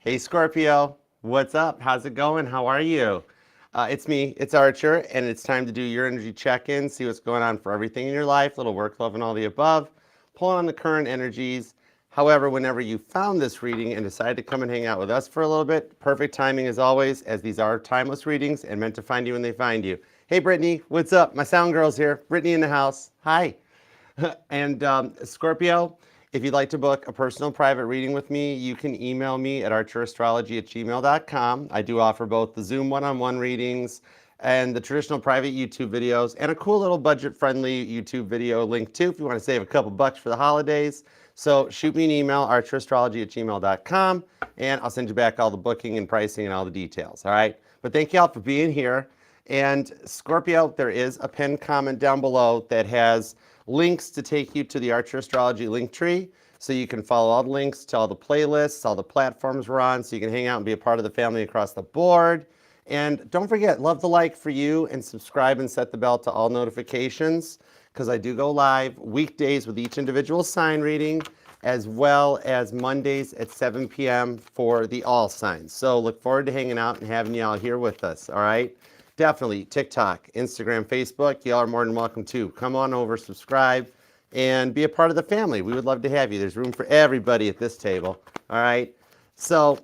Hey Scorpio, what's up? How's it going? How are you? It's me, it's Archer, and it's time to do your energy check-in, see what's going on for everything in your life, little work, love, and all the above. Pulling on the current energies. However, whenever you found this reading and decided to come and hang out with us for a little bit, perfect timing as always, as these are timeless readings and meant to find you when they find you. Hey Brittany, what's up? My sound girl's here. Brittany in the house. Hi. And Scorpio, if you'd like to book a personal private reading with me, you can email me at archerastrology@gmail.com. I do offer both the Zoom one-on-one readings and the traditional private YouTube videos, and a cool little budget-friendly YouTube video link too if you want to save a couple bucks for the holidays. So shoot me an email, archerastrology@gmail.com, and I'll send you back all the booking and pricing and all the details, all right? But thank you all for being here. And Scorpio, there is a pinned comment down below that has links to take you to the Archer Astrology link tree, so you can follow all the links to all the playlists, all the platforms we're on, so you can hang out and be a part of the family across the board. And don't forget, love the like for you, and subscribe and set the bell to all notifications, because I do go live weekdays with each individual sign reading, as well as Mondays at 7 p.m. for the all signs. So look forward to hanging out and having y'all here with us, all right? Definitely TikTok, Instagram, Facebook, y'all are more than welcome to. Come on over, subscribe, and be a part of the family. We would love to have you. There's room for everybody at this table, all right? So,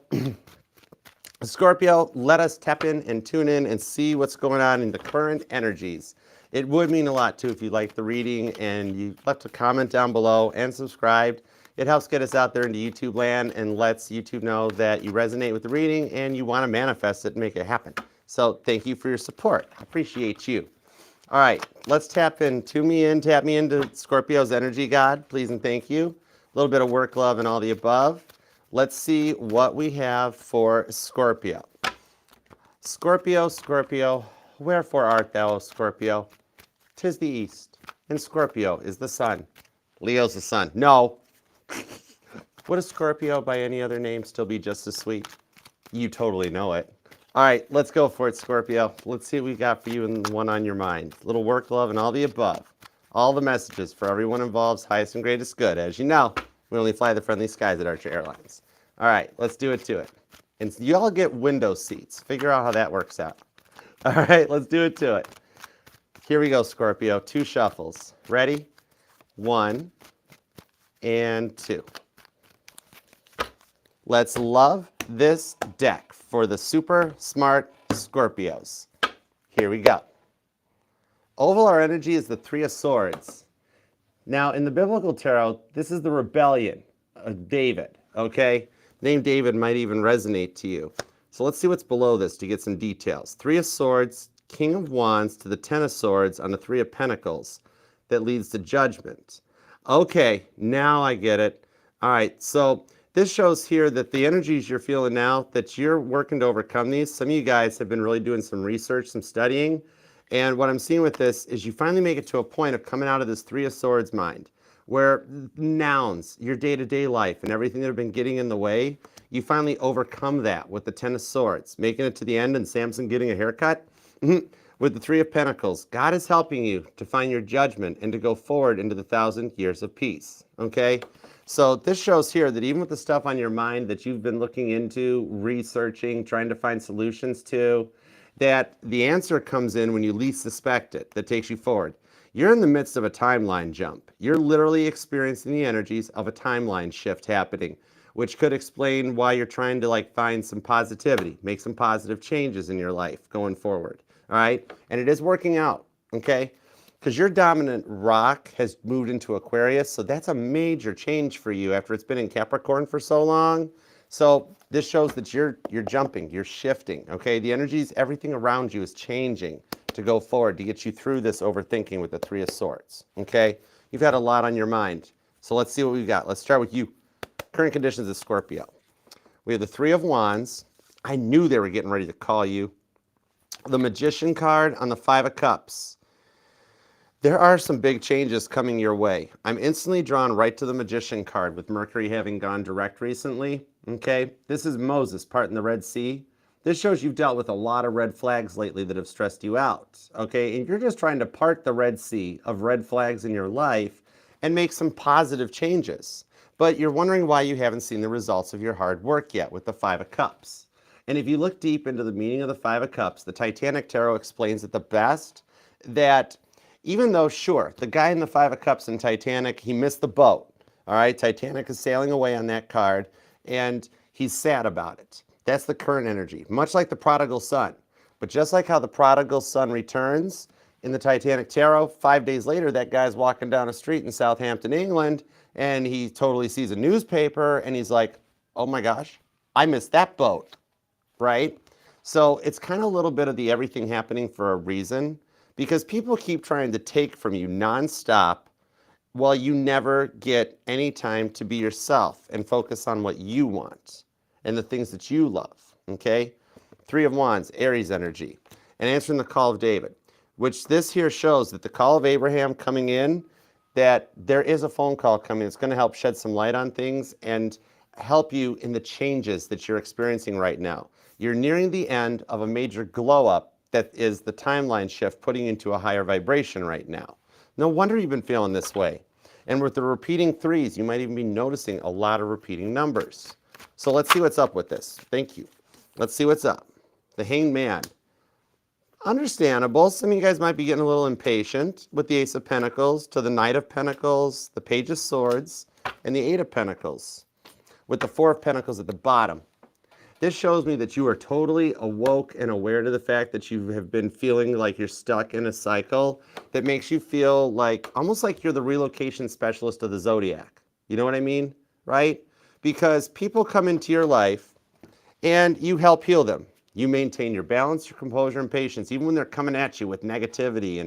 Scorpio, let us tap in and tune in and see what's going on in the current energies. It would mean a lot, too, if you liked the reading and you left a comment down below and subscribed. It helps get us out there into YouTube land and lets YouTube know that you resonate with the reading and you want to manifest it and make it happen. So thank you for your support. I appreciate you. All right, let's tap me into Scorpio's energy, God, please and thank you. A little bit of work, love, and all the above. Let's see what we have for Scorpio. Scorpio, Scorpio, wherefore art thou, O Scorpio? 'Tis the east, and Scorpio is the sun. Leo's the sun. No. Would a Scorpio by any other name still be just as sweet? You totally know it. All right, let's go for it, Scorpio. Let's see what we got for you and the one on your mind. Little work, love, and all the above. All the messages for everyone involved's highest and greatest good. As you know, we only fly the friendly skies at Archer Airlines. All right, let's do it to it. And you all get window seats. Figure out how that works out. All right, let's do it to it. Here we go, Scorpio. 2 shuffles. Ready? 1 and 2. Let's love this deck for the super smart Scorpios. Here we go. Ovalar energy is the 3 of Swords. Now, in the biblical tarot, this is the rebellion of David, okay? The name David might even resonate to you. So let's see what's below this to get some details. 3 of Swords, King of Wands to the 10 of Swords on the 3 of Pentacles. That leads to judgment. Okay, now I get it. All right, so this shows here that the energies you're feeling now, that you're working to overcome these. Some of you guys have been really doing some research, some studying. And what I'm seeing with this is you finally make it to a point of coming out of this 3 of Swords mind, where nouns, your day-to-day life and everything that have been getting in the way, you finally overcome that with the 10 of Swords, making it to the end and Samson getting a haircut. With the 3 of Pentacles, God is helping you to find your judgment and to go forward into the 1,000 years of peace, okay? So this shows here that even with the stuff on your mind that you've been looking into, researching, trying to find solutions to, that the answer comes in when you least suspect it, that takes you forward. You're in the midst of a timeline jump. You're literally experiencing the energies of a timeline shift happening, which could explain why you're trying to find some positivity, make some positive changes in your life going forward, all right? And it is working out, okay? Because your dominant rock has moved into Aquarius, so that's a major change for you after it's been in Capricorn for so long. So this shows that you're jumping, you're shifting, okay? The energies, everything around you is changing to go forward, to get you through this overthinking with the 3 of Swords, okay? You've had a lot on your mind. So let's see what we've got. Let's start with you. Current conditions of Scorpio. We have the 3 of Wands. I knew they were getting ready to call you. The Magician card on the 5 of Cups. There are some big changes coming your way. I'm instantly drawn right to the Magician card with Mercury having gone direct recently, okay? This is Moses parting the Red Sea. This shows you've dealt with a lot of red flags lately that have stressed you out, okay? And you're just trying to part the Red Sea of red flags in your life and make some positive changes. but you're wondering why you haven't seen the results of your hard work yet with the Five of Cups. And if you look deep into the meaning of the Five of Cups, the Titanic Tarot explains it the best, that even though, sure, the guy in the Five of Cups in Titanic, he missed the boat, all right? Titanic is sailing away on that card, and he's sad about it. That's the current energy, much like the prodigal son. But just like how the prodigal son returns in the Titanic Tarot, 5 days later, that guy's walking down a street in Southampton, England, and he totally sees a newspaper, and he's like, oh my gosh, I missed that boat, right? So it's kind of a little bit of the everything happening for a reason, because people keep trying to take from you nonstop while you never get any time to be yourself and focus on what you want and the things that you love, okay? Three of Wands, Aries energy, and answering the call of David, which this here shows that the call of Abraham coming in, that there is a phone call coming. It's going to help shed some light on things and help you in the changes that you're experiencing right now. You're nearing the end of a major glow up that is the timeline shift putting you into a higher vibration right now. No wonder you've been feeling this way. And with the repeating threes, you might even be noticing a lot of repeating numbers. So let's see what's up with this. Thank you. Let's see what's up. The Hanged Man. Understandable. Some of you guys might be getting a little impatient with the Ace of Pentacles to the Knight of Pentacles, the Page of Swords, and the Eight of Pentacles, with the Four of Pentacles at the bottom. This shows me that you are totally awoke and aware to the fact that you have been feeling like you're stuck in a cycle that makes you feel like, almost like you're the relocation specialist of the zodiac. You know what I mean? Right? Because people come into your life and you help heal them. You maintain your balance, your composure, and patience, even when they're coming at you with negativity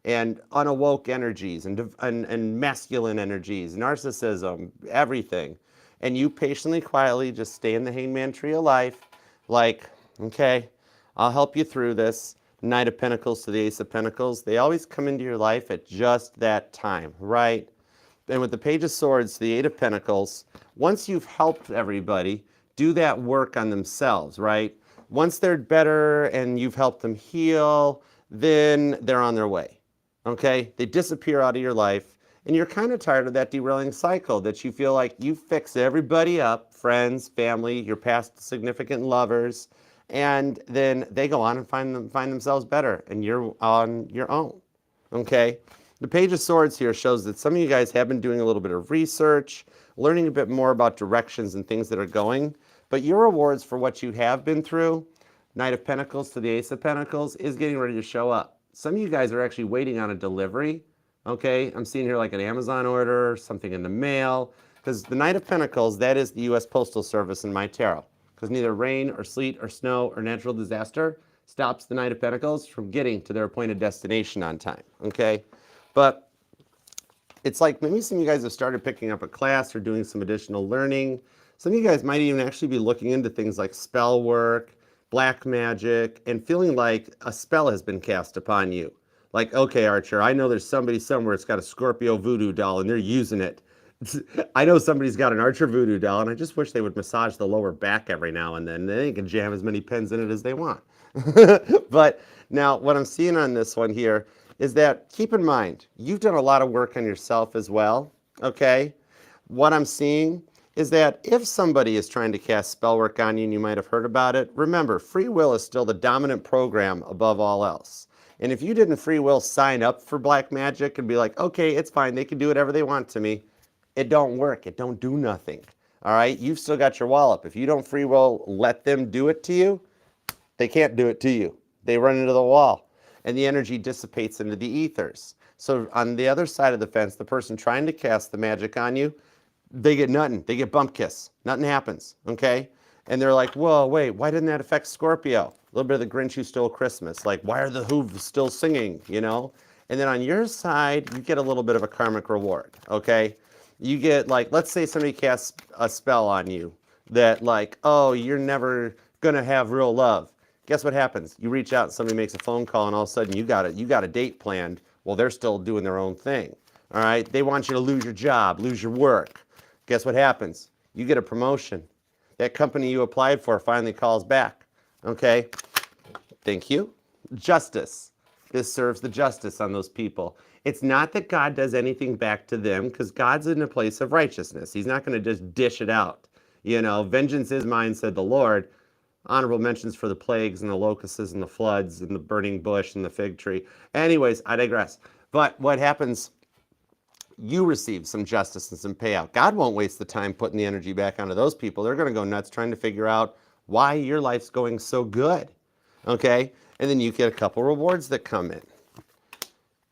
and unawoke energies and masculine energies, narcissism, everything. And you patiently, quietly just stay in the Hangman tree of life, like, okay, I'll help you through this. Knight of Pentacles to the Ace of Pentacles. They always come into your life at just that time, right? And with the Page of Swords to the Eight of Pentacles, once you've helped everybody do that work on themselves, right? Once they're better and you've helped them heal, then they're on their way, okay? They disappear out of your life, and you're kind of tired of that derailing cycle that you feel like you fix everybody up, friends, family, your past significant lovers, and then they go on and find themselves better, and you're on your own, okay? The Page of Swords here shows that some of you guys have been doing a little bit of research, learning a bit more about directions and things that are going, but your rewards for what you have been through, Knight of Pentacles to the Ace of Pentacles, is getting ready to show up. Some of you guys are actually waiting on a delivery, okay? I'm seeing here like an Amazon order, something in the mail, because the Knight of Pentacles, that is the U.S. Postal Service in my tarot, because neither rain or sleet or snow or natural disaster stops the Knight of Pentacles from getting to their appointed destination on time, okay? But it's like maybe some of you guys have started picking up a class or doing some additional learning. Some of you guys might even actually be looking into things like spell work, black magic, and feeling like a spell has been cast upon you. Like, okay, Archer, I know there's somebody somewhere that's got a Scorpio voodoo doll and they're using it. I know somebody's got an Archer voodoo doll, and I just wish they would massage the lower back every now and then. They can jam as many pins in it as they want. But now what I'm seeing on this one here is that, keep in mind, you've done a lot of work on yourself as well, okay? What I'm seeing is that if somebody is trying to cast spell work on you and you might have heard about it, remember, free will is still the dominant program above all else. And if you didn't free will sign up for black magic and be like, okay, it's fine, they can do whatever they want to me, it don't work, it don't do nothing, all right? You've still got your wallop. If you don't free will let them do it to you, they can't do it to you. They run into the wall, and the energy dissipates into the ethers. So on the other side of the fence, the person trying to cast the magic on you, they get nothing. They get bump kiss. Nothing happens, okay? And they're like, whoa, wait, why didn't that affect Scorpio? A little bit of the Grinch Who Stole Christmas. Like, why are the Who's still singing, you know? And then on your side, you get a little bit of a karmic reward, okay? You get, like, let's say somebody casts a spell on you that, like, oh, you're never going to have real love. Guess what happens? You reach out and somebody makes a phone call, and all of a sudden you got a date planned. Well, they're still doing their own thing, all right? They want you to lose your job, lose your work. Guess what happens? You get a promotion. That company you applied for finally calls back. Okay? Thank you. Justice. This serves the justice on those people. It's not that God does anything back to them, because God's in a place of righteousness. He's not going to just dish it out. You know, vengeance is mine, said the Lord. Honorable mentions for the plagues and the locusts and the floods and the burning bush and the fig tree. Anyways, I digress. But what happens, you receive some justice and some payout. God won't waste the time putting the energy back onto those people. They're going to go nuts trying to figure out why your life's going so good. Okay? And then you get a couple rewards that come in.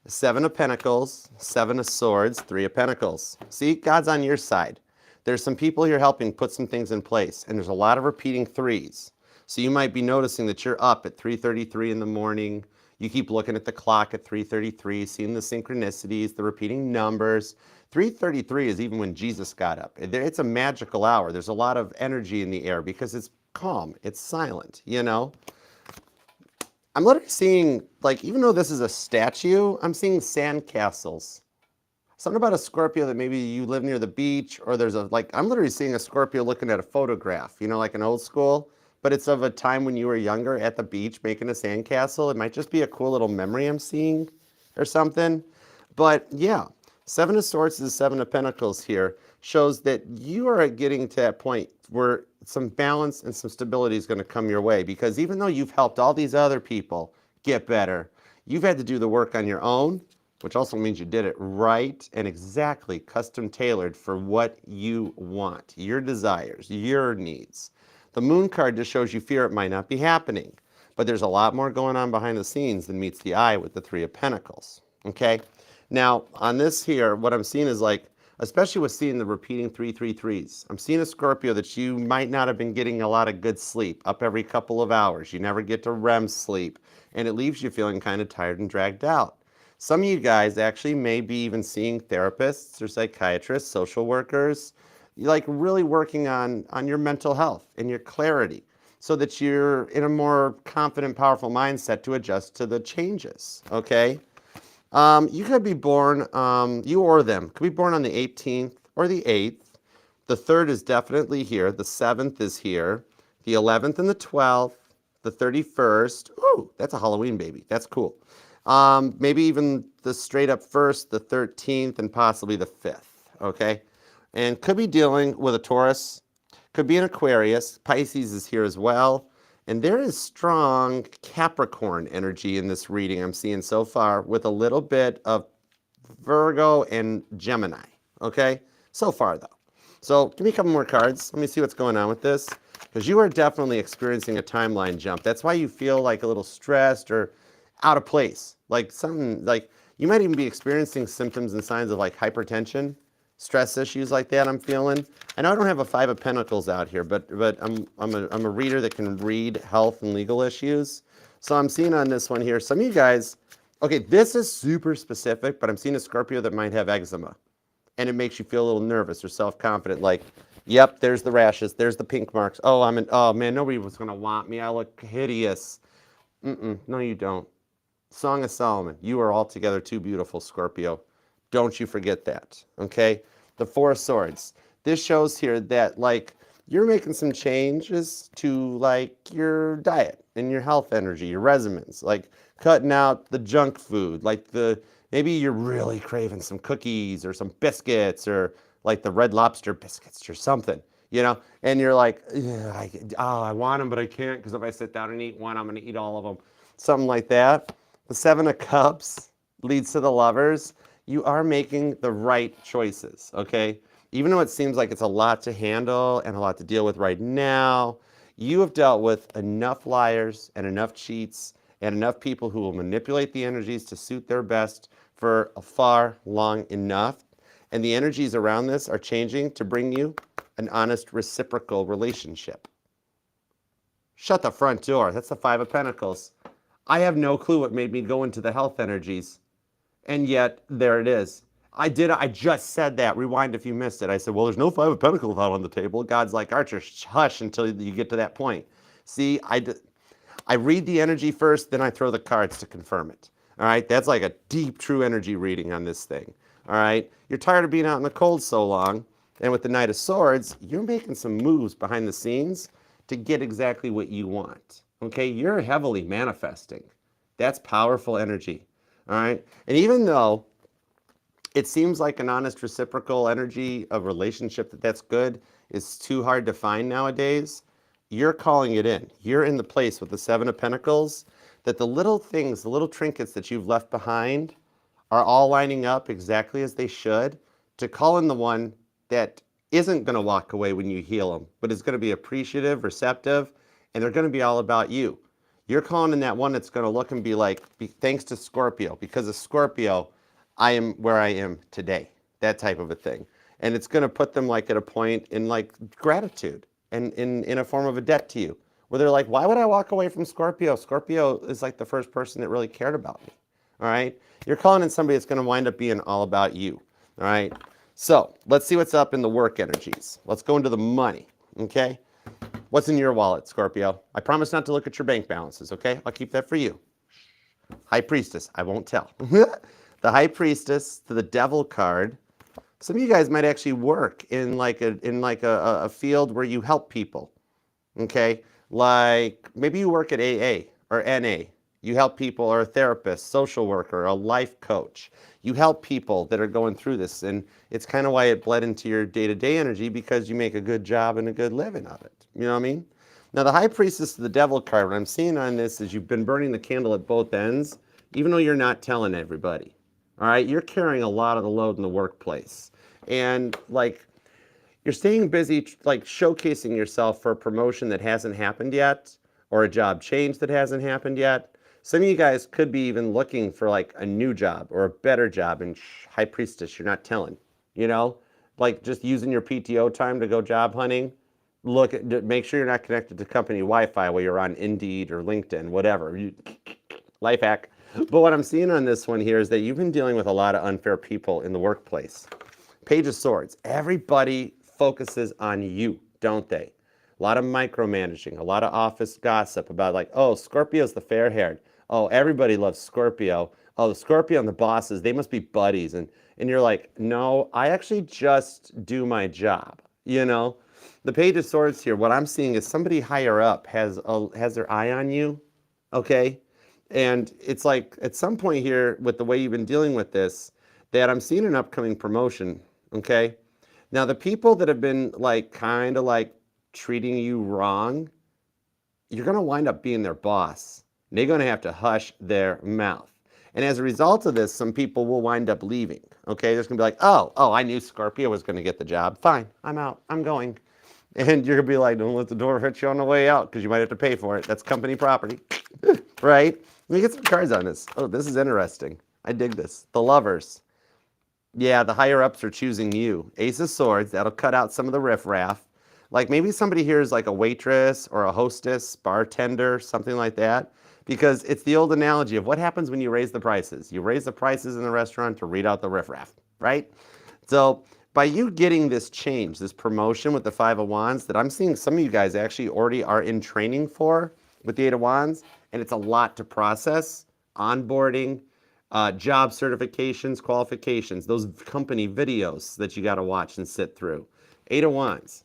7 of Pentacles, 7 of Swords, 3 of Pentacles. See, God's on your side. There's some people here helping put some things in place, and there's a lot of repeating 3s. So you might be noticing that you're up at 3:33 in the morning. You keep looking at the clock at 3:33, seeing the synchronicities, the repeating numbers. 3:33 is even when Jesus got up. It's a magical hour. There's a lot of energy in the air because it's calm, it's silent, you know? I'm literally seeing, like, even though this is a statue, I'm seeing sand castles. Something about a Scorpio that maybe you live near the beach, or there's a, like, I'm literally seeing a Scorpio looking at a photograph, you know, like an old school, but it's of a time when you were younger at the beach making a sand castle. It might just be a cool little memory I'm seeing or something. But yeah, 7 of Swords is 7 of Pentacles here. Shows that you are getting to that point where some balance and some stability is going to come your way, because even though you've helped all these other people get better, you've had to do the work on your own, which also means you did it right and exactly custom tailored for what you want, your desires, your needs. The Moon card just shows you fear it might not be happening, but there's a lot more going on behind the scenes than meets the eye with the 3 of Pentacles, okay? Now, on this here, what I'm seeing is, like, especially with seeing the repeating 333s, I'm seeing a Scorpio that you might not have been getting a lot of good sleep, up every couple of hours. You never get to REM sleep, and it leaves you feeling kind of tired and dragged out. Some of you guys actually may be even seeing therapists or psychiatrists, social workers, like really working on your mental health and your clarity so that you're in a more confident, powerful mindset to adjust to the changes, okay? You could be born, you or them, could be born on the 18th or the 8th. The 3rd is definitely here. The 7th is here. The 11th and the 12th. The 31st. Ooh, that's a Halloween baby. That's cool. Maybe even the straight up 1st, the 13th, and possibly the 5th, okay? And could be dealing with a Taurus. Could be an Aquarius. Pisces is here as well. And there is strong Capricorn energy in this reading I'm seeing so far, with a little bit of Virgo and Gemini, okay? So far, though. So give me a couple more cards. Let me see what's going on with this, because you are definitely experiencing a timeline jump. That's why you feel like a little stressed or out of place. Like something, like you might even be experiencing symptoms and signs of like hypertension, stress issues like that I'm feeling. I know I don't have a 5 of Pentacles out here, but I'm a reader that can read health and legal issues. So I'm seeing on this one here, some of you guys, okay, this is super specific, but I'm seeing a Scorpio that might have eczema, and it makes you feel a little nervous or self-confident, like, yep, there's the rashes, there's the pink marks. Oh, oh man, nobody was gonna want me. I look hideous. No, you don't. Song of Solomon, you are altogether too beautiful, Scorpio. Don't you forget that, okay? The 4 of Swords. This shows here that, like, you're making some changes to, like, your diet and your health energy, your regimens, like cutting out the junk food, like maybe you're really craving some cookies or some biscuits, or like the Red Lobster biscuits or something, you know? And you're like, I want them, but I can't, because if I sit down and eat one, I'm going to eat all of them. Something like that. The 7 of Cups leads to the Lovers. You are making the right choices, okay? Even though it seems like it's a lot to handle and a lot to deal with right now, you have dealt with enough liars and enough cheats and enough people who will manipulate the energies to suit their best for a far long enough. And the energies around this are changing to bring you an honest reciprocal relationship. Shut the front door. That's the 5 of Pentacles. I have no clue what made me go into the health energies. And yet, there it is. I just said that. Rewind if you missed it. I said, well, there's no 5 of Pentacles out on the table. God's like, Archer, hush until you get to that point. See, I read the energy first, then I throw the cards to confirm it. All right? That's like a deep, true energy reading on this thing. All right? You're tired of being out in the cold so long, and with the Knight of Swords, you're making some moves behind the scenes to get exactly what you want. Okay? You're heavily manifesting. That's powerful energy. All right. And even though it seems like an honest reciprocal energy of relationship that's good is too hard to find nowadays, you're calling it in. You're in the place with the Seven of Pentacles that the little things, the little trinkets that you've left behind are all lining up exactly as they should to call in the one that isn't going to walk away when you heal them, but is going to be appreciative, receptive, and they're going to be all about you. You're calling in that one that's going to look and be like, thanks to Scorpio, because of Scorpio, I am where I am today, that type of a thing. And it's going to put them like at a point in like gratitude and in a form of a debt to you, where they're like, why would I walk away from Scorpio? Scorpio is like the first person that really cared about me. All right. You're calling in somebody that's going to wind up being all about you. All right. So let's see what's up in the work energies. Let's go into the money. Okay. What's in your wallet, Scorpio? I promise not to look at your bank balances. Okay. I'll keep that for you. High Priestess. I won't tell. The High Priestess to the Devil card. Some of you guys might actually work in like a field where you help people. Okay. Like maybe you work at AA or NA. You help people, or a therapist, social worker, a life coach. You help people that are going through this, and it's kind of why it bled into your day-to-day energy, because you make a good job and a good living of it. You know what I mean? Now, the High Priestess of the Devil card, what I'm seeing on this is you've been burning the candle at both ends, even though you're not telling everybody. All right? You're carrying a lot of the load in the workplace. And, like, you're staying busy, like, showcasing yourself for a promotion that hasn't happened yet, or a job change that hasn't happened yet. Some of you guys could be even looking for like a new job or a better job, and High Priestess, you're not telling, you know, like just using your PTO time to go job hunting. Look at, make sure you're not connected to company Wi-Fi while you're on Indeed or LinkedIn, whatever. Life hack. But what I'm seeing on this one here is that you've been dealing with a lot of unfair people in the workplace. Page of Swords. Everybody focuses on you, don't they? A lot of micromanaging, a lot of office gossip about like, oh, Scorpio's the fair-haired. Oh, everybody loves Scorpio. Oh, the Scorpio and the bosses, they must be buddies. And you're like, no, I actually just do my job, you know? The Page of Swords here, what I'm seeing is somebody higher up has their eye on you, okay? And it's like at some point here with the way you've been dealing with this, that I'm seeing an upcoming promotion, okay? Now, the people that have been like kind of like treating you wrong, you're going to wind up being their boss. They're going to have to hush their mouth. And as a result of this, some people will wind up leaving. Okay, there's going to be like, oh, I knew Scorpio was going to get the job. Fine, I'm out. I'm going. And you're going to be like, don't let the door hit you on the way out because you might have to pay for it. That's company property, right? Let me get some cards on this. Oh, this is interesting. I dig this. The Lovers. Yeah, the higher ups are choosing you. Ace of Swords. That'll cut out some of the riffraff. Like maybe somebody here is like a waitress or a hostess, bartender, something like that. Because it's the old analogy of what happens when you raise the prices. You raise the prices in the restaurant to read out the riffraff, right? So by you getting this change, this promotion with the Five of Wands that I'm seeing some of you guys actually already are in training for with the Eight of Wands, and it's a lot to process, onboarding, job certifications, qualifications, those company videos that you got to watch and sit through. Eight of Wands.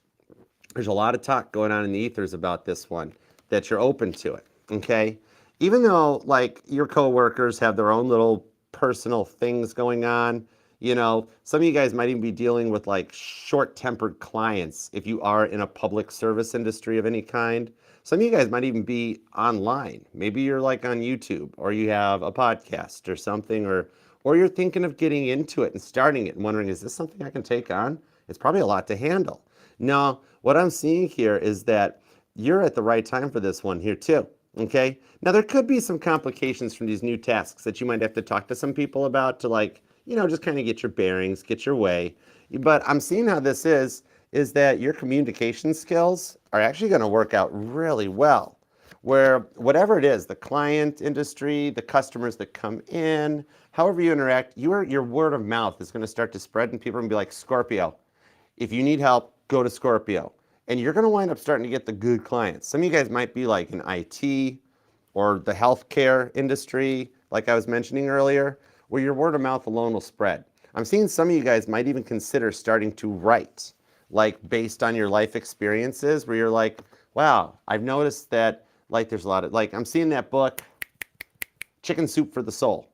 There's a lot of talk going on in the ethers about this one, that you're open to it, okay? Even though like your coworkers have their own little personal things going on, you know, some of you guys might even be dealing with like short-tempered clients if you are in a public service industry of any kind. Some of you guys might even be online. Maybe you're like on YouTube, or you have a podcast or something, or you're thinking of getting into it and starting it and wondering, is this something I can take on? It's probably a lot to handle. No, what I'm seeing here is that you're at the right time for this one here too. Okay. Now there could be some complications from these new tasks that you might have to talk to some people about to like, you know, just kind of get your bearings, get your way. But I'm seeing how this is that your communication skills are actually going to work out really well. Where whatever it is, the client industry, the customers that come in, however you interact, your word of mouth is going to start to spread, and people are going to be like, Scorpio, if you need help, go to Scorpio. And you're going to wind up starting to get the good clients. Some of you guys might be like in IT or the healthcare industry, like I was mentioning earlier, where your word of mouth alone will spread. I'm seeing some of you guys might even consider starting to write, like based on your life experiences, where you're like, wow, I've noticed that like there's a lot of, like I'm seeing that book, chicken soup for the soul.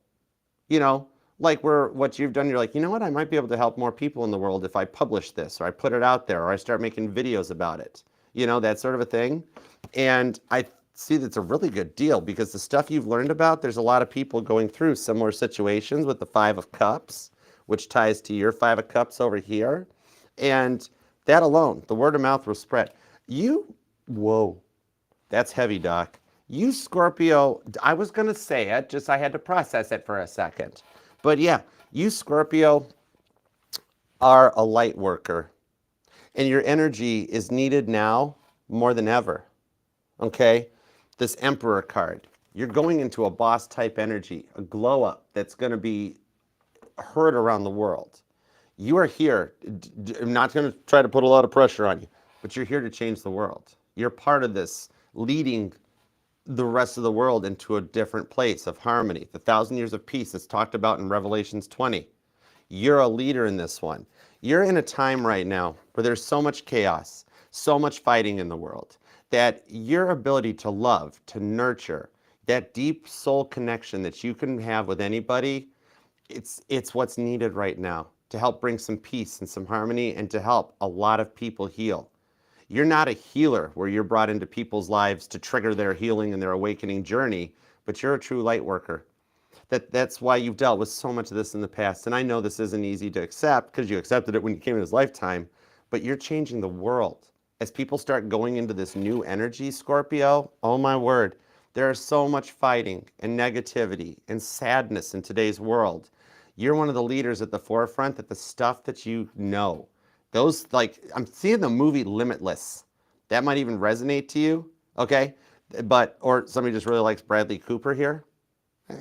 You know, like what you've done, you're like, you know what, I might be able to help more people in the world if I publish this or I put it out there or I start making videos about it. You know, that sort of a thing. And I see that's a really good deal because the stuff you've learned about, there's a lot of people going through similar situations with the Five of Cups, which ties to your Five of Cups over here. And that alone, the word of mouth will spread. You, whoa, that's heavy, Doc. You Scorpio, I was going to say it, just I had to process it for a second. But yeah, you Scorpio are a light worker, and your energy is needed now more than ever. Okay? This Emperor card. You're going into a boss type energy, a glow up that's going to be heard around the world. You are here. I'm not going to try to put a lot of pressure on you, but you're here to change the world. You're part of this leading the rest of the world into a different place of harmony. The 1,000 years of peace is talked about in Revelations 20. You're a leader in this one. You're in a time right now where there's so much chaos, so much fighting in the world, that your ability to love, to nurture, that deep soul connection that you can have with anybody, it's what's needed right now to help bring some peace and some harmony and to help a lot of people heal. You're not a healer where you're brought into people's lives to trigger their healing and their awakening journey, but you're a true light worker. That's why you've dealt with so much of this in the past. And I know this isn't easy to accept because you accepted it when you came in this lifetime, but you're changing the world. As people start going into this new energy, Scorpio, oh my word, there is so much fighting and negativity and sadness in today's world. You're one of the leaders at the forefront that the stuff that you know, those like, I'm seeing the movie Limitless. That might even resonate to you, okay? But, or somebody just really likes Bradley Cooper here.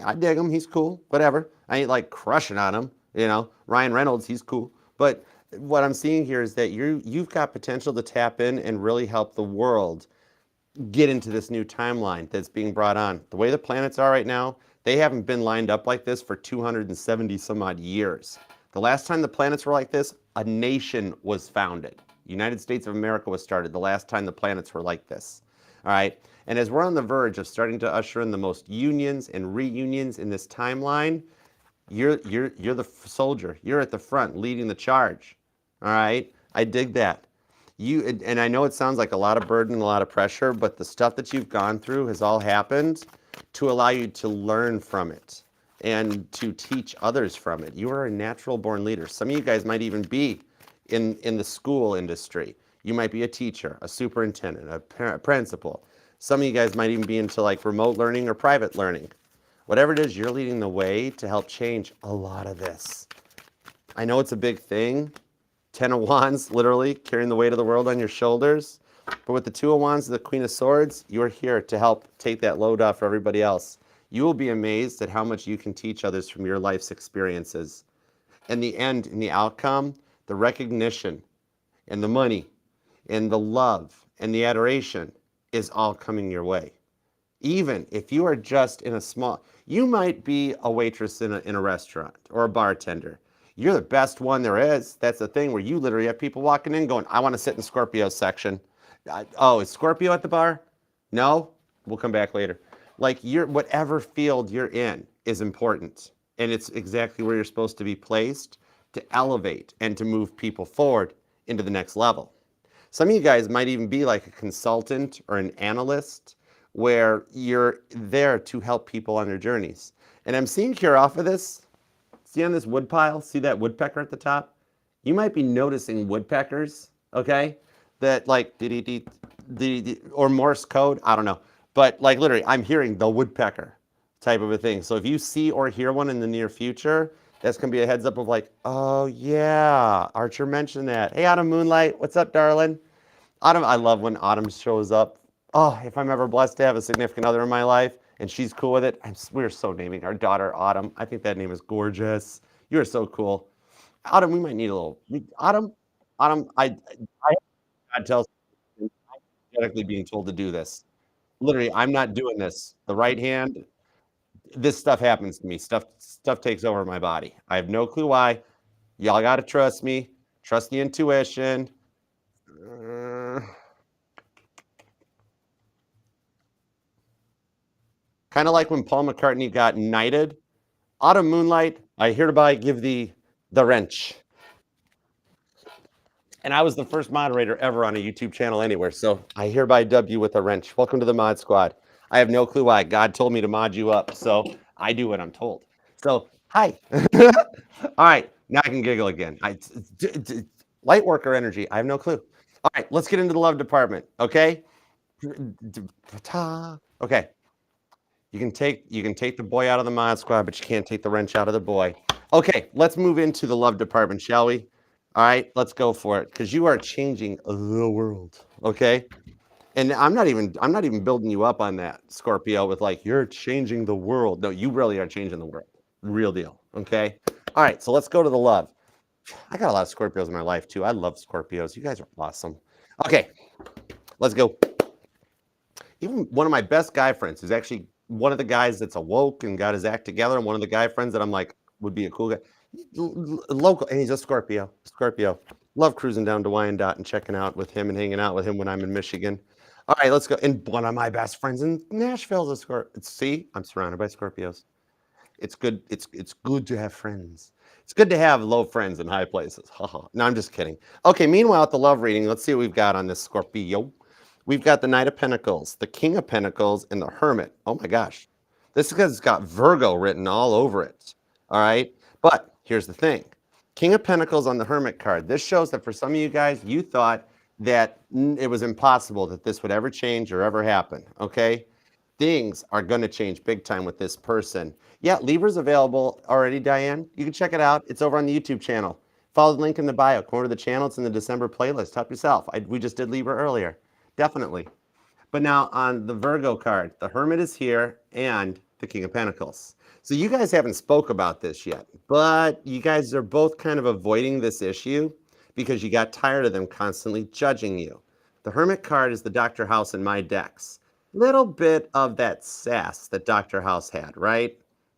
I dig him. He's cool. Whatever. I ain't like crushing on him. You know, Ryan Reynolds, he's cool. But what I'm seeing here is that you've got potential to tap in and really help the world get into this new timeline that's being brought on. The way the planets are right now, they haven't been lined up like this for 270 some odd years. The last time the planets were like this, a nation was founded. United States of America was started the last time the planets were like this. All right. And as we're on the verge of starting to usher in the most unions and reunions in this timeline, you're the soldier. You're at the front leading the charge. All right. I dig that. And I know it sounds like a lot of burden, a lot of pressure, but the stuff that you've gone through has all happened to allow you to learn from it and to teach others from it. You are a natural born leader. Some of you guys might even be in the school industry. You might be a teacher, a superintendent, a principal. Some of you guys might even be into like remote learning or private learning. Whatever it is, you're leading the way to help change a lot of this. I know it's a big thing. 10 of Wands, literally carrying the weight of the world on your shoulders. But with the 2 of Wands and the Queen of Swords, you're here to help take that load off for everybody else. You will be amazed at how much you can teach others from your life's experiences. In the end, in the outcome, the recognition and the money and the love and the adoration is all coming your way. Even if you are just in a small, you might be a waitress in a restaurant or a bartender. You're the best one there is. That's the thing where you literally have people walking in going, I want to sit in Scorpio's section. Oh, is Scorpio at the bar? No? We'll come back later. Like whatever field you're in is important. And it's exactly where you're supposed to be placed to elevate and to move people forward into the next level. Some of you guys might even be like a consultant or an analyst where you're there to help people on their journeys. And I'm seeing here off of this, see on this wood pile, see that woodpecker at the top? You might be noticing woodpeckers, okay? That like, or Morse code, I don't know. But like literally, I'm hearing the woodpecker type of a thing. So if you see or hear one in the near future, that's gonna be a heads up of like, oh yeah, Archer mentioned that. Hey, Autumn Moonlight, what's up, darling? Autumn, I love when Autumn shows up. Oh, if I'm ever blessed to have a significant other in my life and she's cool with it, we're so naming our daughter Autumn. I think that name is gorgeous. You're so cool. Autumn, we might need a little, Autumn, God tells me, I'm energetically being told to do this. Literally, I'm not doing this. The right hand, this stuff happens to me. Stuff takes over my body. I have no clue why. Y'all got to trust me. Trust the intuition. Kind of like when Paul McCartney got knighted. Autumn moonlight, I hereby give thee the wrench. And I was the first moderator ever on a YouTube channel anywhere, so I hereby dub you with a wrench. Welcome to the Mod Squad. I have no clue why. God told me to mod you up, so I do what I'm told. So, hi. All right, now I can giggle again. Light worker energy. I have no clue. All right, let's get into the love department, okay? Okay. You can take the boy out of the Mod Squad, but you can't take the wrench out of the boy. Okay, let's move into the love department, shall we? All right, let's go for it, because you are changing the world. Okay, and I'm not even building you up on that, Scorpio, with like you're changing the world. No, you really are changing the world. Real deal. Okay. All right, so let's go to the love. I got a lot of Scorpios in my life too. I love Scorpios. You guys are awesome. Okay, let's go. Even one of my best guy friends is actually one of the guys that's awoke and got his act together, and one of the guy friends that I'm like would be a cool guy. Local, and he's a Scorpio. Scorpio. Love cruising down to Wyandotte and checking out with him and hanging out with him when I'm in Michigan. All right, let's go. And one of my best friends in Nashville is a Scorpio. See, I'm surrounded by Scorpios. It's good. It's good to have friends. It's good to have low friends in high places. No, I'm just kidding. Okay, meanwhile, at the love reading, let's see what we've got on this Scorpio. We've got the Knight of Pentacles, the King of Pentacles, and the Hermit. Oh my gosh. This is because it's got Virgo written all over it. All right. But here's the thing. King of Pentacles on the Hermit card. This shows that for some of you guys, you thought that it was impossible that this would ever change or ever happen. Okay. Things are going to change big time with this person. Yeah, Libra's available already, Diane. You can check it out. It's over on the YouTube channel. Follow the link in the bio. Come over to the channel. It's in the December playlist. Help yourself. We just did Libra earlier. Definitely. But now on the Virgo card, the Hermit is here and the King of Pentacles. So you guys haven't spoke about this yet, but you guys are both kind of avoiding this issue because you got tired of them constantly judging you. The Hermit card is the Dr. House in my decks. Little bit of that sass that Dr. House had, right?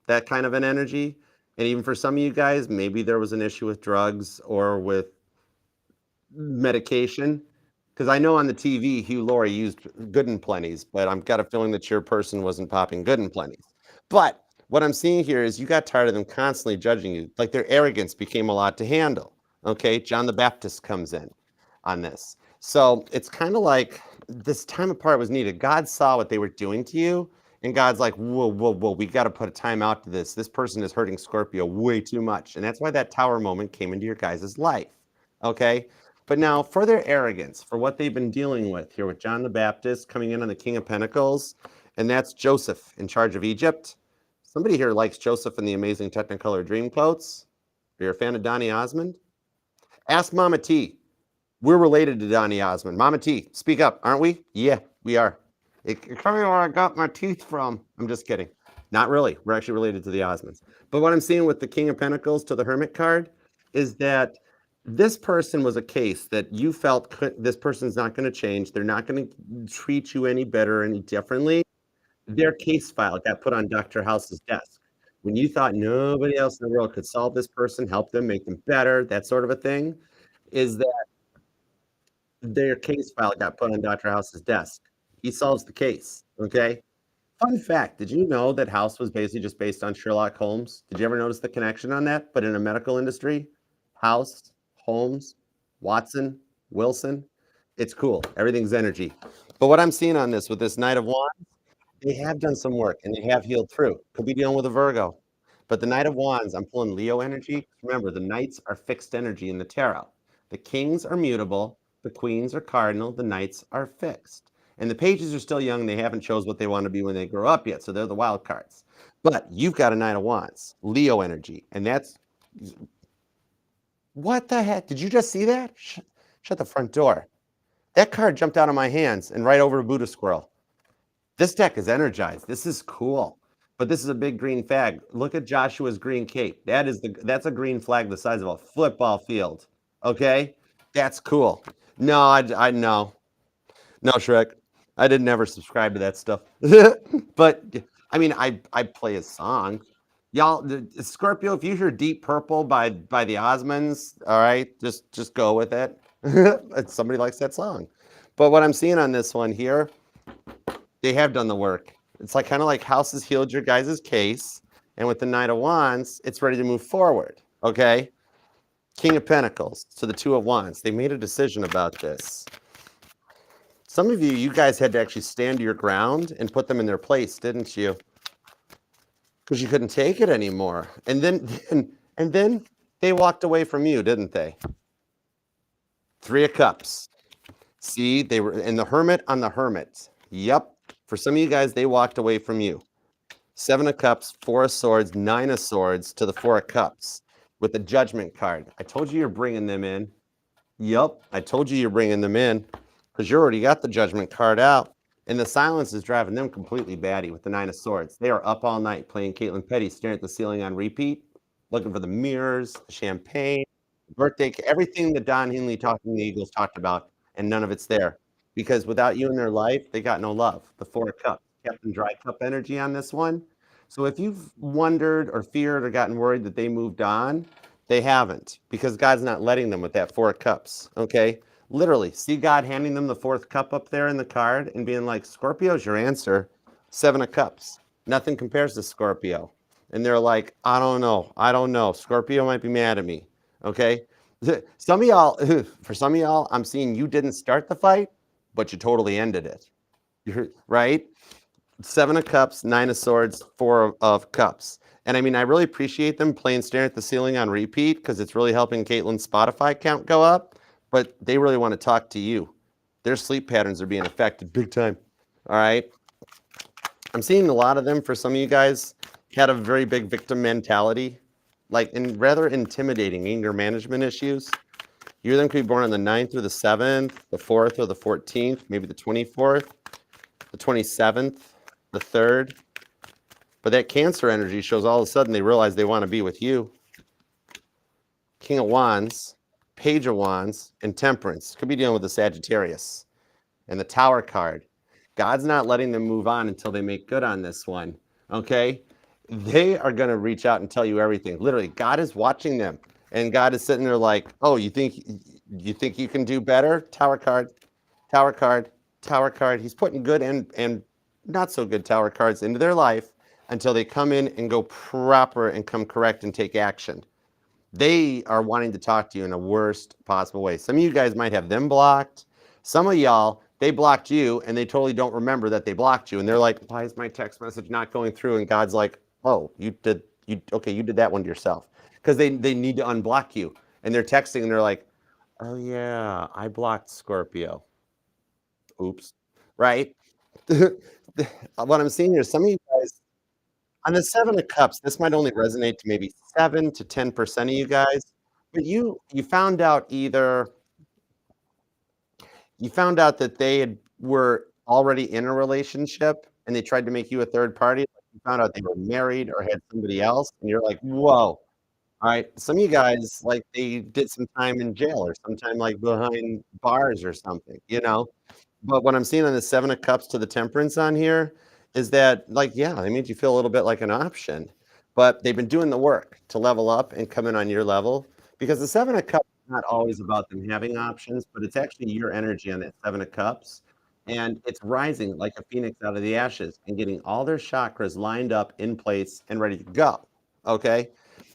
That kind of an energy. And even for some of you guys, maybe there was an issue with drugs or with medication. Because I know on the TV, Hugh Laurie used Good and Plenty's, but I've got a feeling that your person wasn't popping Good and Plenty's. But what I'm seeing here is you got tired of them constantly judging you. Like their arrogance became a lot to handle. Okay, John the Baptist comes in on this. So it's kind of like this time apart was needed. God saw what they were doing to you, and God's like, whoa, whoa, whoa, we got to put a time out to this. This person is hurting Scorpio way too much. And that's why that tower moment came into your guys' life. Okay? But now, for their arrogance, for what they've been dealing with here with John the Baptist coming in on the King of Pentacles, and that's Joseph in charge of Egypt. Somebody here likes Joseph in the Amazing Technicolor Dreamcoats. Are you a fan of Donny Osmond? Ask Mama T. We're related to Donny Osmond. Mama T, speak up, aren't we? Yeah, we are. Tell me where I got my teeth from. I'm just kidding. Not really. We're actually related to the Osmonds. But what I'm seeing with the King of Pentacles to the Hermit card is that this person was a case that you felt this person's not going to change. They're not going to treat you any better, any differently. Their case file got put on Dr. House's desk. When you thought nobody else in the world could solve this person, help them, make them better, that sort of a thing, is that their case file got put on Dr. House's desk. He solves the case, okay? Fun fact, did you know that House was basically just based on Sherlock Holmes? Did you ever notice the connection on that? But in a medical industry, House, Holmes, Watson, Wilson, it's cool. Everything's energy. But what I'm seeing on this with this Knight of Wands, they have done some work and they have healed through. Could be dealing with a Virgo. But the Knight of Wands, I'm pulling Leo energy. Remember, the Knights are fixed energy in the tarot. The Kings are mutable. The Queens are cardinal. The Knights are fixed. And the Pages are still young. They haven't chose what they want to be when they grow up yet. So they're the wild cards. But you've got a Knight of Wands, Leo energy. And that's... What the heck? Did you just see that? Shut the front door. That card jumped out of my hands and right over a Buddha squirrel. This deck is energized. This is cool. But this is a big green flag. Look at Joshua's green cape. That's a green flag the size of a football field. Okay? That's cool. No, I no. No, Shrek. I didn't ever subscribe to that stuff. But I mean, I play his song. Y'all, Scorpio, if you hear Deep Purple by the Osmonds, all right, just go with it. Somebody likes that song. But what I'm seeing on this one here, they have done the work. It's like kind of like House has healed your guys' case, and with the Knight of Wands, it's ready to move forward. Okay. King of Pentacles to the Two of Wands. They made a decision about this. Some of you guys had to actually stand your ground and put them in their place, didn't you? Because you couldn't take it anymore. And then they walked away from you, didn't they? Three of Cups. See, they were in the Hermit on the Hermit. Yep. For some of you guys, they walked away from you. Seven of Cups, Four of Swords, Nine of Swords to the Four of Cups with the Judgment card. I told you you're bringing them in. Yep, I told you you're bringing them in because you already got the Judgment card out. And the silence is driving them completely batty with the Nine of Swords. They are up all night playing Caitlin Petty, staring at the ceiling on repeat, looking for the mirrors, the champagne, birthday, everything that Don Henley talking the Eagles talked about, and none of it's there. Because without you in their life, they got no love. The Four of Cups, Captain Dry Cup energy on this one. So if you've wondered or feared or gotten worried that they moved on, they haven't, because God's not letting them with that Four of Cups, okay? Literally, see God handing them the fourth cup up there in the card and being like, Scorpio's your answer. Seven of Cups. Nothing compares to Scorpio. And they're like, I don't know. Scorpio might be mad at me, okay? Some of y'all, for some of y'all, I'm seeing you didn't start the fight, but you totally ended it, right? Seven of Cups, Nine of Swords, Four of Cups. And I mean, I really appreciate them playing Staring at the Ceiling on repeat because it's really helping Caitlin's Spotify count go up, but they really want to talk to you. Their sleep patterns are being affected big time, all right? I'm seeing a lot of them, for some of you guys, had a very big victim mentality, like in rather intimidating anger management issues. You or them could be born on the 9th or the 7th, the 4th or the 14th, maybe the 24th, the 27th, the 3rd. But that Cancer energy shows all of a sudden they realize they want to be with you. King of Wands, Page of Wands, and Temperance. Could be dealing with the Sagittarius. And the Tower card. God's not letting them move on until they make good on this one. Okay? They are going to reach out and tell you everything. Literally, God is watching them. And God is sitting there like, oh, you think you can do better? Tower card, Tower card, Tower card. He's putting good and not so good Tower cards into their life until they come in and go proper and come correct and take action. They are wanting to talk to you in the worst possible way. Some of you guys might have them blocked. Some of y'all, they blocked you and they totally don't remember that they blocked you. And they're like, why is my text message not going through? And God's like, oh, you did that one to yourself. Because they need to unblock you. And they're texting and they're like, oh yeah, I blocked Scorpio. Oops. Right? What I'm seeing here is some of you guys, on the Seven of Cups, this might only resonate to maybe 7 to 10% of you guys, but you found out that were already in a relationship and they tried to make you a third party. You found out they were married or had somebody else, and you're like, whoa. All right. Some of you guys, like, they did some time in jail or sometime like behind bars or something, you know? But what I'm seeing on the Seven of Cups to the Temperance on here is that, like, yeah, they made you feel a little bit like an option, but they've been doing the work to level up and come in on your level, because the Seven of Cups is not always about them having options, but it's actually your energy on that Seven of Cups. And it's rising like a phoenix out of the ashes and getting all their chakras lined up in place and ready to go. Okay.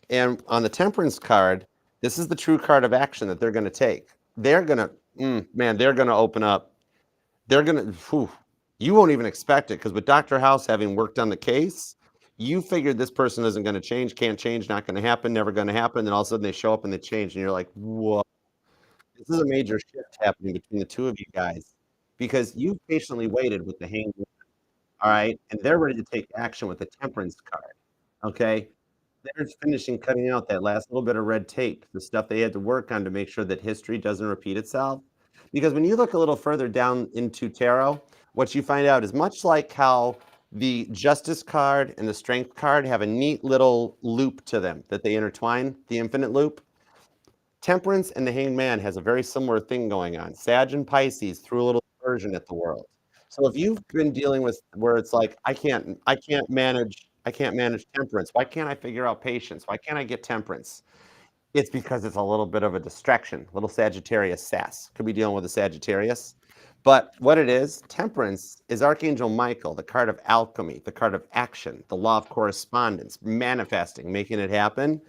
And on the Temperance card, this is the true card of action that they're going to take. They're going to, they're going to open up. They're going to, you won't even expect it, because with Dr. House having worked on the case, you figured this person isn't going to change, can't change, not going to happen, never going to happen. And all of a sudden they show up and they change. And you're like, whoa, this is a major shift happening between the two of you guys, because you patiently waited with the Hanged Man, all right? And they're ready to take action with the Temperance card, okay? They're finishing cutting out that last little bit of red tape, the stuff they had to work on to make sure that history doesn't repeat itself. Because when you look a little further down into tarot, what you find out is much like how the Justice card and the Strength card have a neat little loop to them that they intertwine, the infinite loop. Temperance and the Hanged Man has a very similar thing going on. Sag and Pisces threw a little version at the world. So if you've been dealing with where it's like, I can't manage temperance. Why can't I figure out patience? Why can't I get temperance? It's because it's a little bit of a distraction, little Sagittarius sass. Could be dealing with a Sagittarius. But what it is, Temperance is Archangel Michael, the card of alchemy, the card of action, the law of correspondence, manifesting, making it happen.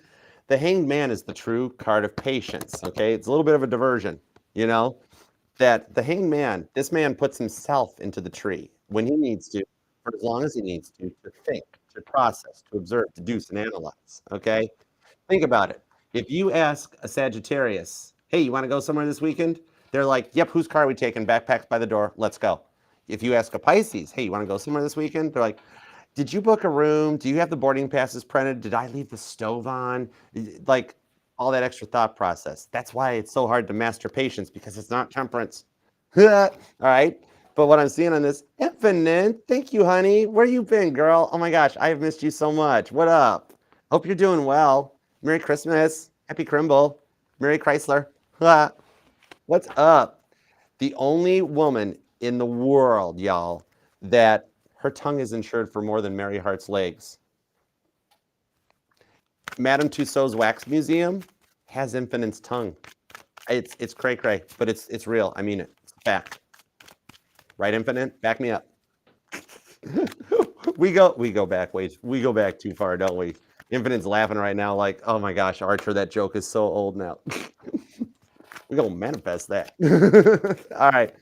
The Hanged Man is the true card of patience, okay? It's a little bit of a diversion, you know? That the Hanged Man, this man puts himself into the tree when he needs to, for as long as he needs to think, to process, to observe, deduce, and analyze, okay? Think about it. If you ask a Sagittarius, hey, you want to go somewhere this weekend? They're like, yep, whose car are we taking? Backpacks by the door. Let's go. If you ask a Pisces, hey, you want to go somewhere this weekend? They're like, did you book a room? Do you have the boarding passes printed? Did I leave the stove on? Like all that extra thought process. That's why it's so hard to master patience because it's not temperance. All right. But what I'm seeing on this, Infinite, thank you, honey. Where you been, girl? Oh my gosh, I have missed you so much. What up? Hope you're doing well. Merry Christmas. Happy Crimble. Merry Chrysler. What's up? The only woman in the world, y'all, that her tongue is insured for more than Mary Hart's legs. Madame Tussauds Wax Museum has Infinite's tongue. It's cray cray, but it's real. I mean it. It's fact. Right, Infinite? Back me up. we go back ways. We go back too far, don't we? Infinite's laughing right now, like, oh my gosh, Archer, that joke is so old now. We're gonna manifest that. All right.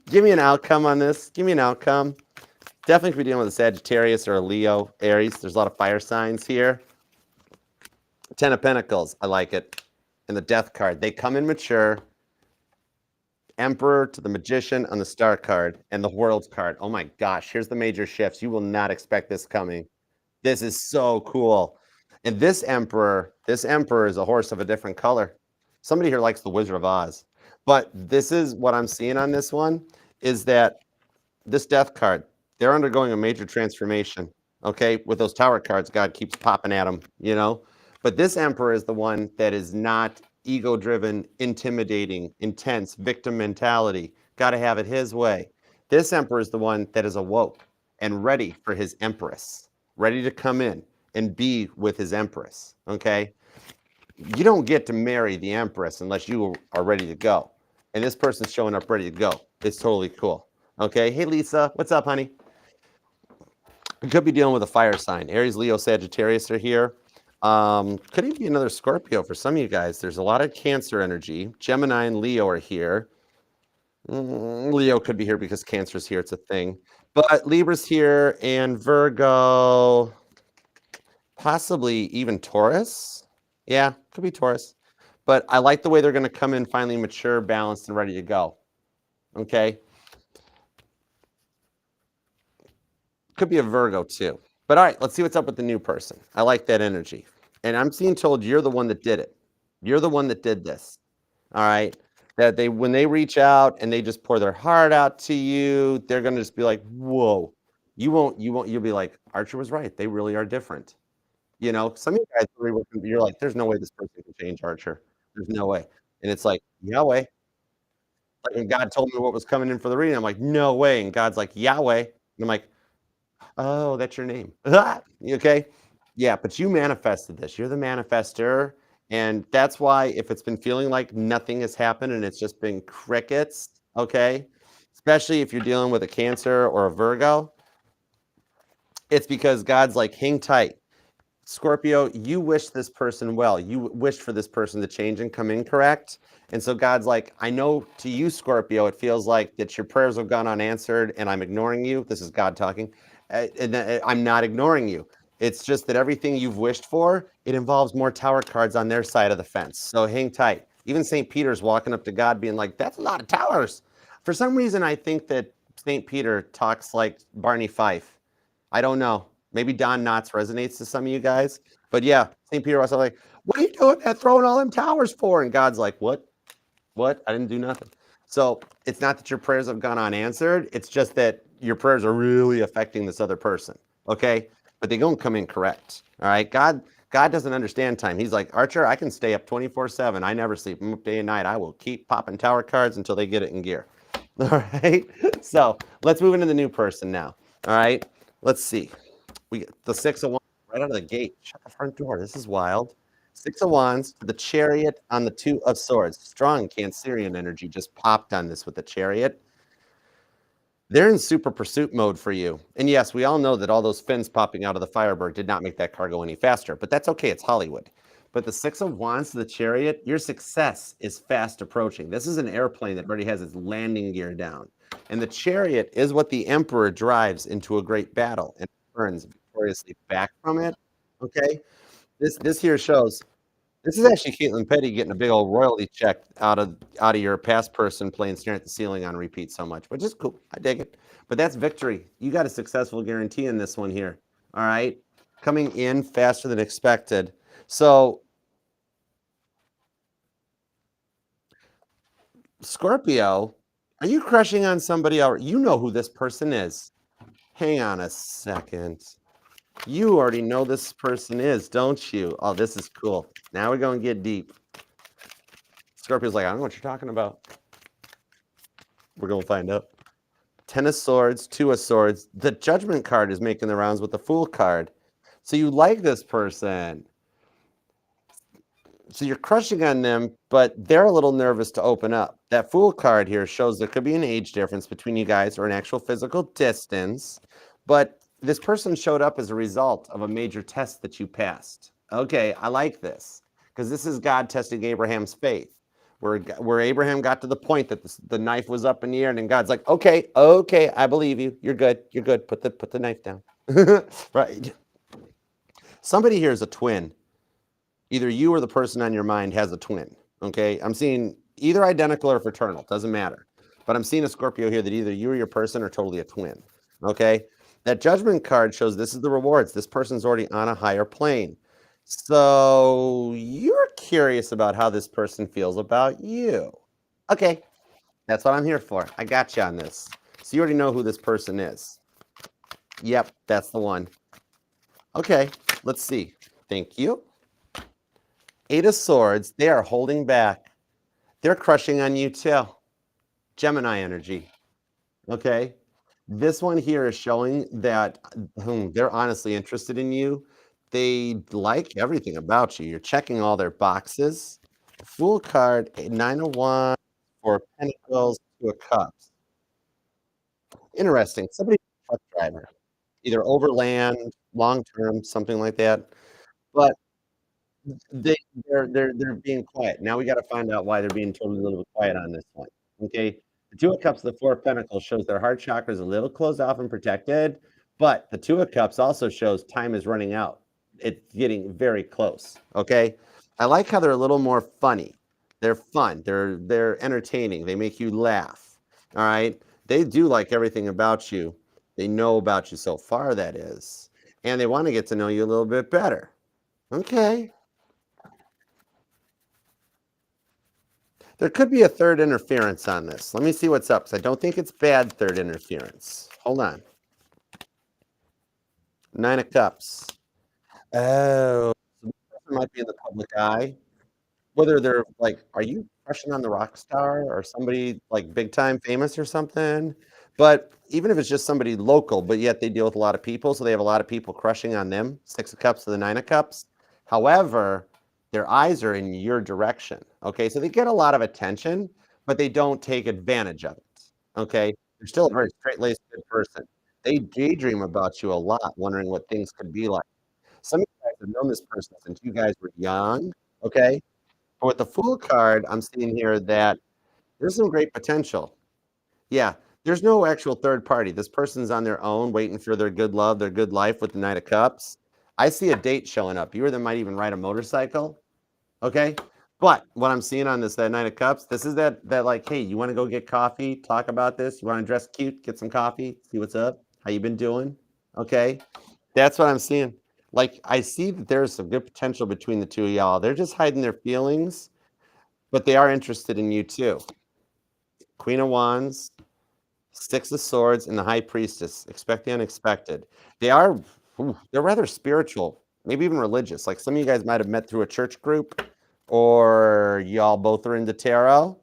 Give me an outcome on this. Give me an outcome. Definitely could be dealing with a Sagittarius or a Leo, Aries. There's a lot of fire signs here. Ten of Pentacles. I like it. And the Death card. They come in mature. Emperor to the Magician on the Star card and the World's card. Oh my gosh. Here's the major shifts. You will not expect this coming. This is so cool. And this emperor is a horse of a different color. Somebody here likes the Wizard of Oz. But this is what I'm seeing on this one is that this Death card, they're undergoing a major transformation. Okay, with those Tower cards, God keeps popping at them, you know. But this Emperor is the one that is not ego-driven, intimidating, intense, victim mentality. Got to have it his way. This Emperor is the one that is awoke and ready for his Empress, ready to come in and be with his Empress. Okay, you don't get to marry the Empress unless you are ready to go. And this person's showing up ready to go. It's totally cool. Okay. Hey, Lisa. What's up, honey? We could be dealing with a fire sign. Aries, Leo, Sagittarius are here. Could even be another Scorpio for some of you guys. There's a lot of Cancer energy. Gemini and Leo are here. Leo could be here because Cancer's here. It's a thing. But Libra's here and Virgo, possibly even Taurus. Yeah, could be Taurus. But I like the way they're going to come in finally mature, balanced, and ready to go. Okay. Could be a Virgo too. But all right, let's see what's up with the new person. I like that energy. And I'm being told you're the one that did it. You're the one that did this. All right. That they when they reach out and they just pour their heart out to you, they're gonna just be like, whoa. You'll be like, Archer was right. They really are different. You know, some of you guys really you're like, there's no way this person can change Archer. There's no way. And it's like, Yahweh. Like when God told me what was coming in for the reading, I'm like, no way. And God's like, Yahweh. And I'm like, oh, that's your name. You okay? Yeah, but you manifested this. You're the manifester. And that's why if it's been feeling like nothing has happened and it's just been crickets, okay? Especially if you're dealing with a Cancer or a Virgo, it's because God's like, hang tight. Scorpio, you wish this person well. You wish for this person to change and come in correct. And so God's like, I know to you, Scorpio, it feels like that your prayers have gone unanswered and I'm ignoring you. This is God talking. I'm not ignoring you. It's just that everything you've wished for, it involves more tower cards on their side of the fence. So hang tight. Even St. Peter's walking up to God being like, that's a lot of towers. For some reason, I think that St. Peter talks like Barney Fife. I don't know. Maybe Don Knotts resonates to some of you guys. But yeah, St. Peter was like, what are you doing that throwing all them towers for? And God's like, what? What? I didn't do nothing. So it's not that your prayers have gone unanswered. It's just that your prayers are really affecting this other person. Okay? But they don't come in correct. All right. God doesn't understand time. He's like, Archer, I can stay up 24/7. I never sleep. I'm up day and night. I will keep popping tower cards until they get it in gear. All right. So let's move into the new person now. All right. Let's see. We get the 6 of Wands right out of the gate. Shut the front door. This is wild. 6 of Wands, the Chariot on the 2 of Swords. Strong Cancerian energy just popped on this with the Chariot. They're in super pursuit mode for you. And yes, we all know that all those fins popping out of the Firebird did not make that car go any faster, but that's okay. It's Hollywood. But the Six of Wands, the Chariot, your success is fast approaching. This is an airplane that already has its landing gear down. And the Chariot is what the Emperor drives into a great battle and turns victoriously back from it. Okay? This here shows this is actually Caitlin Petty getting a big old royalty check out of your past person playing Staring at the Ceiling on repeat so much, which is cool. I dig it. But that's victory. You got a successful guarantee in this one here. All right. Coming in faster than expected. So, Scorpio, are you crushing on somebody else? You know who this person is. Hang on a second. You already know this person is, don't you? Oh, this is cool. Now we're going to get deep. Scorpio's like, I don't know what you're talking about. We're going to find out. Ten of Swords, Two of Swords. The Judgment card is making the rounds with the Fool card. So you like this person. So you're crushing on them, but they're a little nervous to open up. That Fool card here shows there could be an age difference between you guys or an actual physical distance. But this person showed up as a result of a major test that you passed. Okay, I like this because this is God testing Abraham's faith. Where Abraham got to the point that the knife was up in the air, and then God's like, okay, I believe you. You're good. Put the knife down. Right. Somebody here is a twin. Either you or the person on your mind has a twin. Okay. I'm seeing either identical or fraternal. Doesn't matter. But I'm seeing a Scorpio here that either you or your person are totally a twin. Okay. That Judgment card shows this is the rewards. This person's already on a higher plane. So you're curious about how this person feels about you. Okay, that's what I'm here for. I got you on this. So you already know who this person is. Yep, that's the one. Okay, let's see. Thank you. Eight of Swords, they are holding back. They're crushing on you too. Gemini energy. Okay, this one here is showing that they're honestly interested in you. They like everything about you. You're checking all their boxes. Fool card, Nine of Wands, Four of Pentacles, Two of Cups. Interesting. Somebody truck driver, either overland, long term, something like that. But they they're being quiet. Now we got to find out why they're being totally a little bit quiet on this one. Okay. The Two of Cups, the Four of Pentacles shows their heart chakra is a little closed off and protected, but the Two of Cups also shows time is running out. It's getting very close. Okay. I like how they're a little more funny. They're fun. They're entertaining. They make you laugh. All right. They do like everything about you. They know about you so far, that is. And they want to get to know you a little bit better. Okay. There could be a third interference on this. Let me see what's up, because I don't think it's bad third interference. Hold on. Nine of Cups. Oh, so this person might be in the public eye. Whether they're like, are you crushing on the rock star or somebody like big time famous or something? But even if it's just somebody local, but yet they deal with a lot of people, so they have a lot of people crushing on them. Six of Cups to the Nine of Cups. However, their eyes are in your direction. Okay, so they get a lot of attention, but they don't take advantage of it. Okay, they're still a very straight-laced good person. They daydream about you a lot, wondering what things could be like. Some of you guys have known this person since you guys were young. Okay, but with the Fool card, I'm seeing here that there's some great potential. Yeah, there's no actual third party. This person's on their own, waiting for their good love, their good life with the Knight of Cups. I see a date showing up. You or them might even ride a motorcycle. Okay. But what I'm seeing on that Knight of Cups, this is that like, hey, you want to go get coffee, talk about this? You want to dress cute, get some coffee, see what's up? How you been doing? Okay. That's what I'm seeing. Like, I see that there's some good potential between the two of y'all. They're just hiding their feelings, but they are interested in you too. Queen of Wands, Six of Swords, and the High Priestess. Expect the unexpected. They're rather spiritual, maybe even religious. Like some of you guys might have met through a church group, or y'all both are into tarot.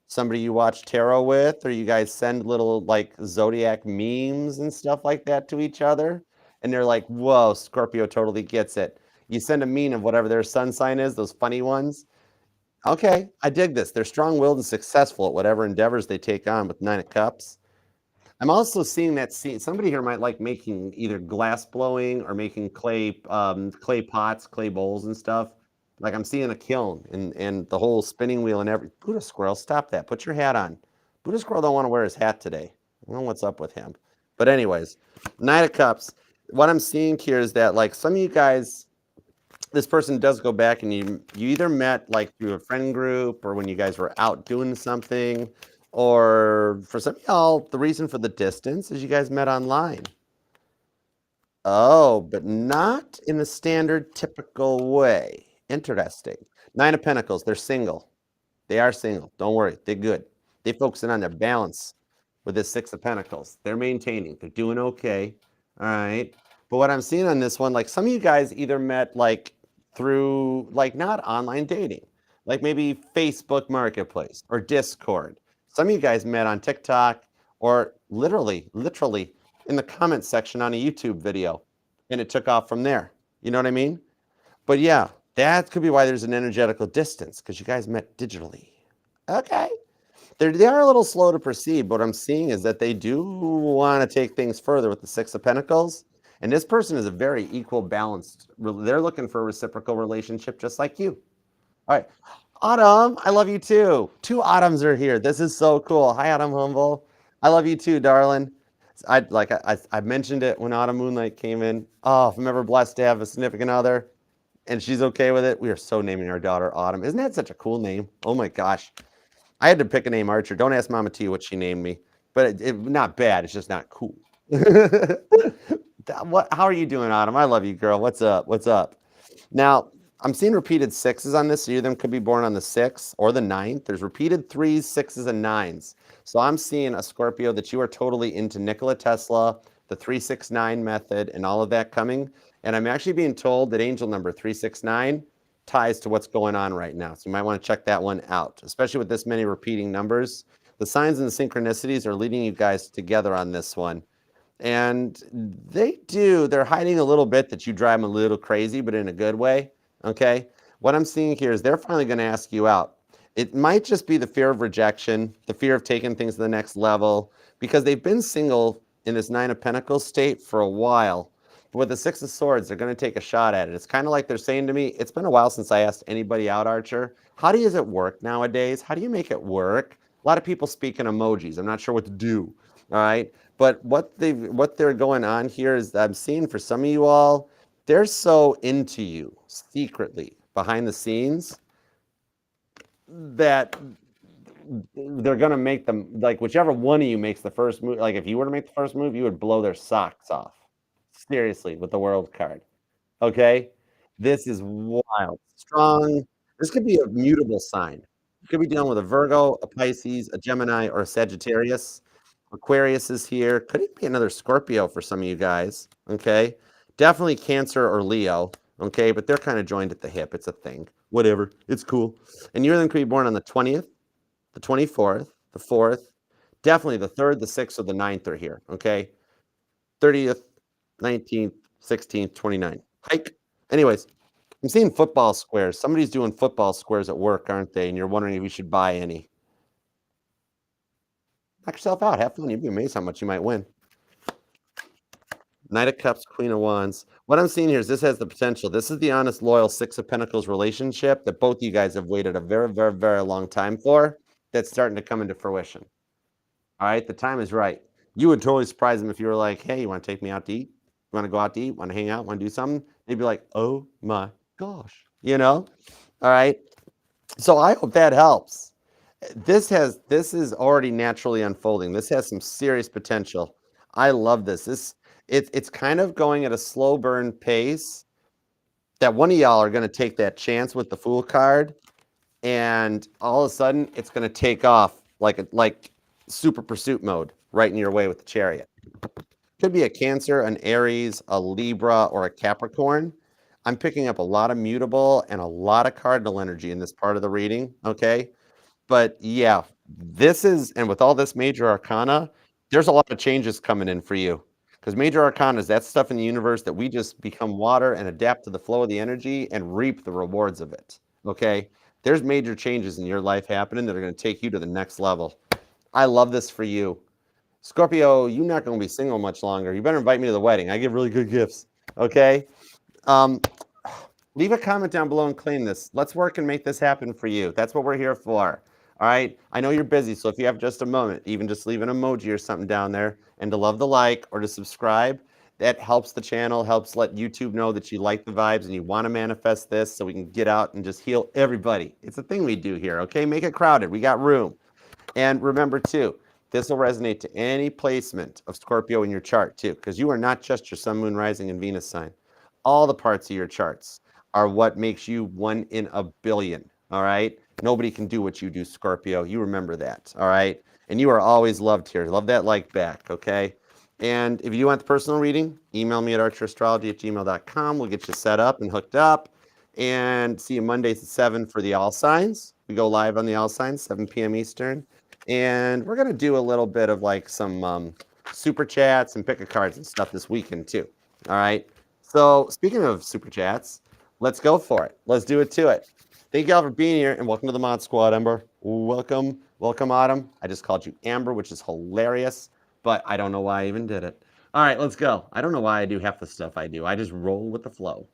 Somebody you watch tarot with, or you guys send little like zodiac memes and stuff like that to each other. And they're like, whoa, Scorpio totally gets it. You send a meme of whatever their sun sign is, those funny ones. Okay, I dig this. They're strong-willed and successful at whatever endeavors they take on with Nine of Cups. I'm also seeing that somebody here might like making either glass blowing or making clay pots, clay bowls and stuff. Like I'm seeing a kiln and the whole spinning wheel and Buddha squirrel, stop that. Put your hat on. Buddha squirrel don't want to wear his hat today. I don't know what's up with him. But anyways, Knight of Cups. What I'm seeing here is that like some of you guys, this person does go back and you either met like through a friend group or when you guys were out doing something, or for some of y'all, the reason for the distance is you guys met online. Oh, but not in the standard typical way. Interesting. Nine of Pentacles, they're single. They are single. Don't worry, they're good. They're focusing on their balance with this Six of Pentacles. They're maintaining. They're doing okay. All right. But what I'm seeing on this one, like some of you guys either met like through like not online dating, like maybe Facebook Marketplace or Discord. Some of you guys met on TikTok or literally in the comment section on a YouTube video, and it took off from there. You know what I mean? But yeah, that could be why there's an energetical distance, because you guys met digitally. Okay. They are a little slow to proceed, but what I'm seeing is that they do want to take things further with the Six of Pentacles. And this person is a very equal, balanced. They're looking for a reciprocal relationship just like you. All right. Autumn, I love you too. Two Autumns are here. This is so cool. Hi, Autumn Humble. I love you too, darling. I mentioned it when Autumn Moonlight came in. Oh, if I'm ever blessed to have a significant other and she's okay with it, we are so naming our daughter Autumn. Isn't that such a cool name? Oh my gosh. I had to pick a name, Archer. Don't ask Mama T what she named me, but not bad. It's just not cool. How are you doing, Autumn? I love you, girl. What's up? What's up? Now, I'm seeing repeated sixes on this. So you them could be born on the 6th or the 9th. There's repeated 3s, 6s, and 9s. So I'm seeing a Scorpio that you are totally into Nikola Tesla, the 369 method, and all of that coming. And I'm actually being told that angel number 369 ties to what's going on right now. So you might want to check that one out, especially with this many repeating numbers. The signs and the synchronicities are leading you guys together on this one. And they're hiding a little bit that you drive them a little crazy, but in a good way. Okay. What I'm seeing here is they're finally going to ask you out. It might just be the fear of rejection, the fear of taking things to the next level, because they've been single in this Nine of Pentacles state for a while. But with the Six of Swords, they're going to take a shot at it. It's kind of like they're saying to me, it's been a while since I asked anybody out, Archer. How does it work nowadays? How do you make it work? A lot of people speak in emojis. I'm not sure what to do. All right. But what they're going on here is I'm seeing for some of you all, they're so into you secretly behind the scenes that they're going to make them, like whichever one of you makes the first move, like if you were to make the first move, you would blow their socks off. Seriously, with the World card. Okay? This is wild. Strong. This could be a mutable sign. You could be dealing with a Virgo, a Pisces, a Gemini, or a Sagittarius. Aquarius is here. Could it be another Scorpio for some of you guys? Okay? Definitely Cancer or Leo. Okay? But they're kind of joined at the hip. It's a thing. Whatever. It's cool. And you're then could be born on the 20th, the 24th, the 4th. Definitely the 3rd, the 6th, or the 9th are here. Okay? 30th, 19th, 16th, 29th. Hike. Anyways, I'm seeing football squares. Somebody's doing football squares at work, aren't they? And you're wondering if you should buy any. Knock yourself out. Have fun. You'd be amazed how much you might win. Knight of Cups, Queen of Wands. What I'm seeing here is this has the potential. This is the honest, loyal Six of Pentacles relationship that both of you guys have waited a very, very, very long time for. That's starting to come into fruition. All right, the time is right. You would totally surprise them if you were like, hey, you want to take me out to eat? You want to go out to eat? Want to hang out? Want to do something? They'd be like, oh my gosh, you know? All right. So I hope that helps. This is already naturally unfolding. This has some serious potential. I love this. It's kind of going at a slow burn pace that one of y'all are going to take that chance with the Fool card, and all of a sudden it's going to take off like super pursuit mode right in your way with the Chariot. Could be a Cancer, an Aries, a Libra, or a Capricorn. I'm picking up a lot of mutable and a lot of cardinal energy in this part of the reading, okay? But yeah, and with all this major arcana, there's a lot of changes coming in for you. Because major arcana is that stuff in the universe that we just become water and adapt to the flow of the energy and reap the rewards of it, okay? There's major changes in your life happening that are going to take you to the next level. I love this for you. Scorpio, you're not going to be single much longer. You better invite me to the wedding. I give really good gifts. Okay. Um, Leave a comment down below and claim this. Let's work and make this happen for you. That's what we're here for. All right. I know you're busy, so if you have just a moment, even just leave an emoji or something down there, and to love the like or to subscribe, that helps the channel, helps let YouTube know that you like the vibes and you want to manifest this so we can get out and just heal everybody. It's a thing we do here. Okay. Make it crowded. We got room. And remember too, this will resonate to any placement of Scorpio in your chart too, because you are not just your sun, moon, rising, and Venus sign. All the parts of your charts are what makes you one in a billion. All right. Nobody can do what you do, Scorpio. You remember that. All right. And you are always loved here. Love that like back. Okay. And if you want the personal reading, email me at archerastrology@gmail.com. We'll get you set up and hooked up. And see you Mondays at 7 for the All Signs. We go live on the All Signs, 7 p.m. Eastern. And we're going to do a little bit of like some super chats and pick a cards and stuff this weekend too. All right. So speaking of super chats, let's go for it. Let's do it to it. Thank you all for being here and welcome to the Mod Squad, Amber. Welcome. Welcome, Autumn. I just called you Amber, which is hilarious, but I don't know why I even did it. All right, let's go. I don't know why I do half the stuff I do. I just roll with the flow.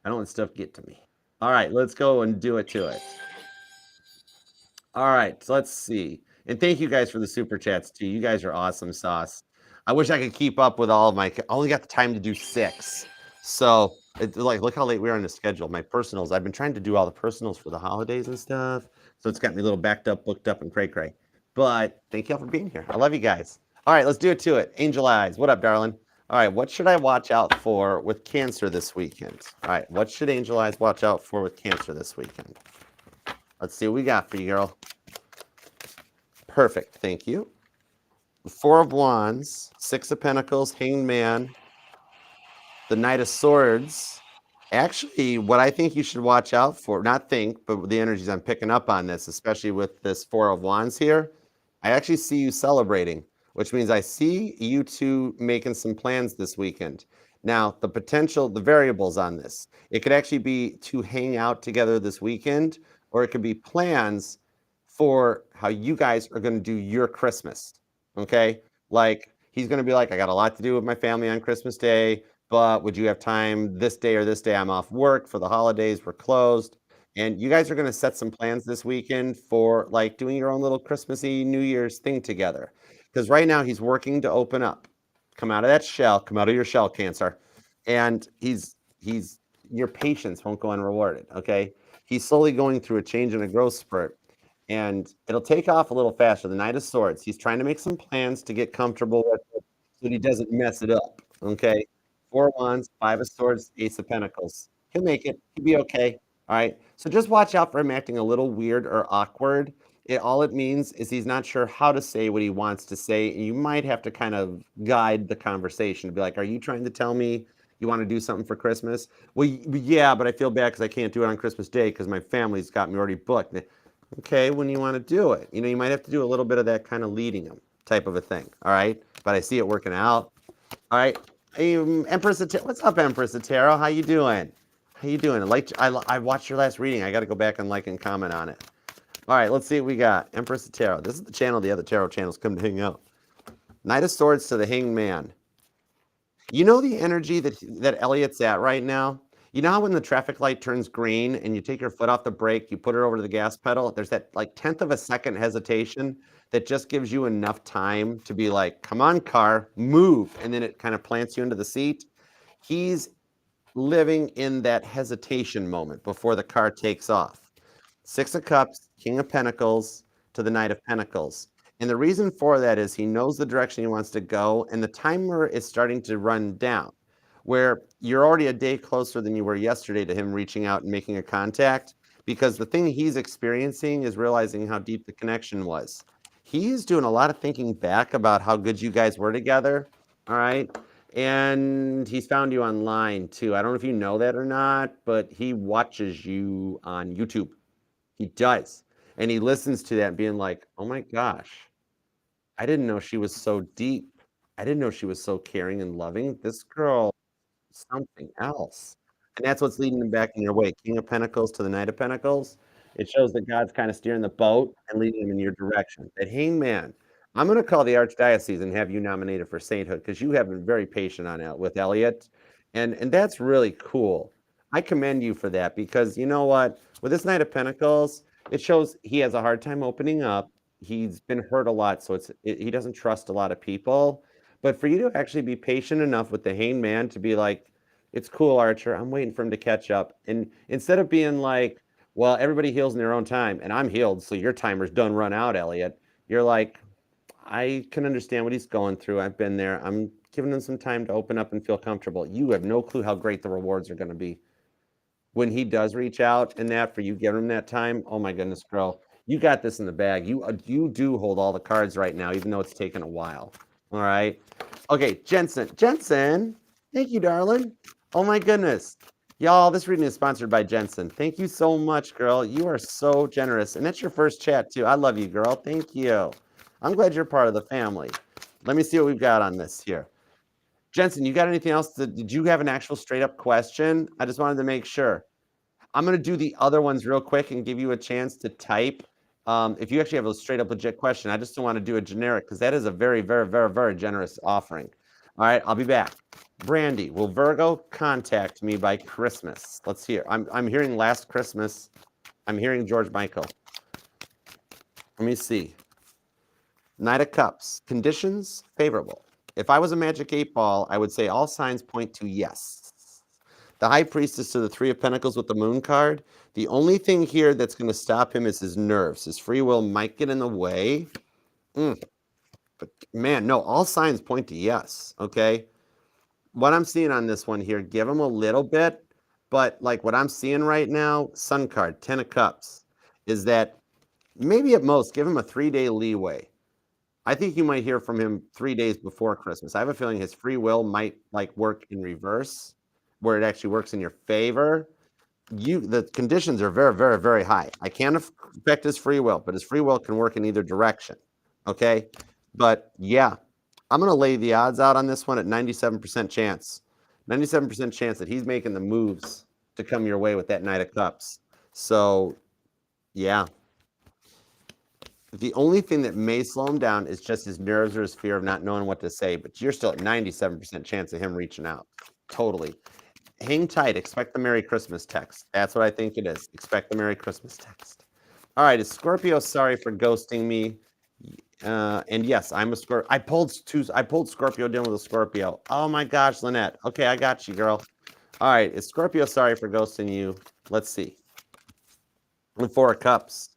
I don't let stuff get to me. All right, let's go and do it to it. All right, so let's see. And thank you guys for the super chats too. You guys are awesome sauce. I wish I could keep up with all of my. I only got the time to do 6. So it's like, look how late we are on the schedule. My personals. I've been trying to do all the personals for the holidays and stuff. So it's got me a little backed up, booked up, and cray cray. But thank you all for being here. I love you guys. All right, let's do it to it. Angel Eyes, what up, darling? All right, what should I watch out for with Cancer this weekend? All right, what should Angel Eyes watch out for with Cancer this weekend? Let's see what we got for you, girl. Perfect, thank you. 4 of Wands, 6 of Pentacles, Hanged Man, the Knight of Swords. Actually, what I think you should watch out for, not think, but the energies I'm picking up on this, especially with this 4 of Wands here, I actually see you celebrating, which means I see you two making some plans this weekend. Now, the potential, the variables on this, it could actually be to hang out together this weekend, or it could be plans for how you guys are going to do your Christmas. Okay. Like he's going to be like, I got a lot to do with my family on Christmas Day, but would you have time this day or this day? I'm off work for the holidays. We're closed. And you guys are going to set some plans this weekend for like doing your own little Christmassy New Year's thing together. Because right now he's working to open up, come out of that shell, come out of your shell, Cancer. And he's your patience won't go unrewarded. Okay. He's slowly going through a change and a growth spurt and it'll take off a little faster. The Knight of Swords. He's trying to make some plans to get comfortable with it so that he doesn't mess it up. Okay. 4 of Wands, 5 of Swords, Ace of Pentacles. He'll make it. He'll be okay. All right. So just watch out for him acting a little weird or awkward. All it means is he's not sure how to say what he wants to say. And you might have to kind of guide the conversation to be like, are you trying to tell me you want to do something for Christmas? Well, yeah, but I feel bad because I can't do it on Christmas Day because my family's got me already booked. Okay, when you want to do it. You might have to do a little bit of that kind of leading them type of a thing. All right. But I see it working out. All right. Empress of what's up, Empress of Tarot? How you doing? How you doing? I watched your last reading. I got to go back and like and comment on it. All right, let's see what we got. Empress of Tarot. This is the channel the other tarot channels come to hang out. Knight of Swords to the Hanged Man. You know the energy that Elliot's at right now? You know how when the traffic light turns green and you take your foot off the brake, you put it over to the gas pedal, there's that like 10th of a second hesitation that just gives you enough time to be like, come on, car, move. And then it kind of plants you into the seat. He's living in that hesitation moment before the car takes off. 6 of Cups, King of Pentacles to the Knight of Pentacles. And the reason for that is he knows the direction he wants to go, and the timer is starting to run down, where you're already a day closer than you were yesterday to him reaching out and making a contact, because the thing he's experiencing is realizing how deep the connection was. He's doing a lot of thinking back about how good you guys were together, all right? And he's found you online too. I don't know if you know that or not, but he watches you on YouTube. He does. And he listens to that being like, oh my gosh, I didn't know she was so deep. I didn't know she was so caring and loving. This girl is something else. And that's what's leading him back in your way. King of Pentacles to the Knight of Pentacles. It shows that God's kind of steering the boat and leading him in your direction. That Hanged Man. I'm going to call the Archdiocese and have you nominated for sainthood because you have been very patient on it with Elliot. And that's really cool. I commend you for that because you know what? With this Knight of Pentacles, it shows he has a hard time opening up. He's been hurt a lot, so he doesn't trust a lot of people. But for you to actually be patient enough with the Hanged Man to be like, it's cool, Archer. I'm waiting for him to catch up. And instead of being like, well, everybody heals in their own time, and I'm healed, so your timer's done run out, Elliot. You're like, I can understand what he's going through. I've been there. I'm giving him some time to open up and feel comfortable. You have no clue how great the rewards are going to be. When he does reach out and that for you giving him that time, oh my goodness, girl, you got this in the bag. You do hold all the cards right now, even though it's taken a while. All right. Okay, Jensen. Jensen, thank you, darling. Oh my goodness. Y'all, this reading is sponsored by Jensen. Thank you so much, girl. You are so generous. And that's your first chat, too. I love you, girl. Thank you. I'm glad you're part of the family. Let me see what we've got on this here. Jensen, you got anything else? Did you have an actual straight up question? I just wanted to make sure. I'm going to do the other ones real quick and give you a chance to type. If you actually have a straight up legit question, I just don't want to do a generic because that is a very, very, very, very generous offering. All right, I'll be back. Brandy, will Virgo contact me by Christmas? Let's hear. I'm hearing last Christmas. I'm hearing George Michael. Let me see. Knight of Cups. Conditions favorable. If I was a magic 8-ball, I would say all signs point to yes. The High Priestess to the Three of Pentacles with the Moon card. The only thing here that's going to stop him is his nerves. His free will might get in the way. But man, no, all signs point to yes. Okay. What I'm seeing on this one here, give him a little bit. But like what I'm seeing right now, Sun card, 10 of Cups, is that maybe at most give him a 3-day leeway. I think you might hear from him 3 days before Christmas. I have a feeling his free will might like work in reverse, where it actually works in your favor. The conditions are very, very, very high. I can't affect his free will, but his free will can work in either direction. Okay. But yeah, I'm going to lay the odds out on this one at 97% chance. 97% chance that he's making the moves to come your way with that Knight of Cups. So yeah. The only thing that may slow him down is just his nerves or his fear of not knowing what to say, but you're still at 97% chance of him reaching out. Totally. Hang tight. Expect the Merry Christmas text. That's what I think it is. Expect the Merry Christmas text. All right. Is Scorpio sorry for ghosting me? And yes, I'm a Scorpio. I pulled Scorpio dealing with a Scorpio. Oh my gosh, Lynette. Okay, I got you, girl. All right. Is Scorpio sorry for ghosting you? Let's see. The Four of Cups.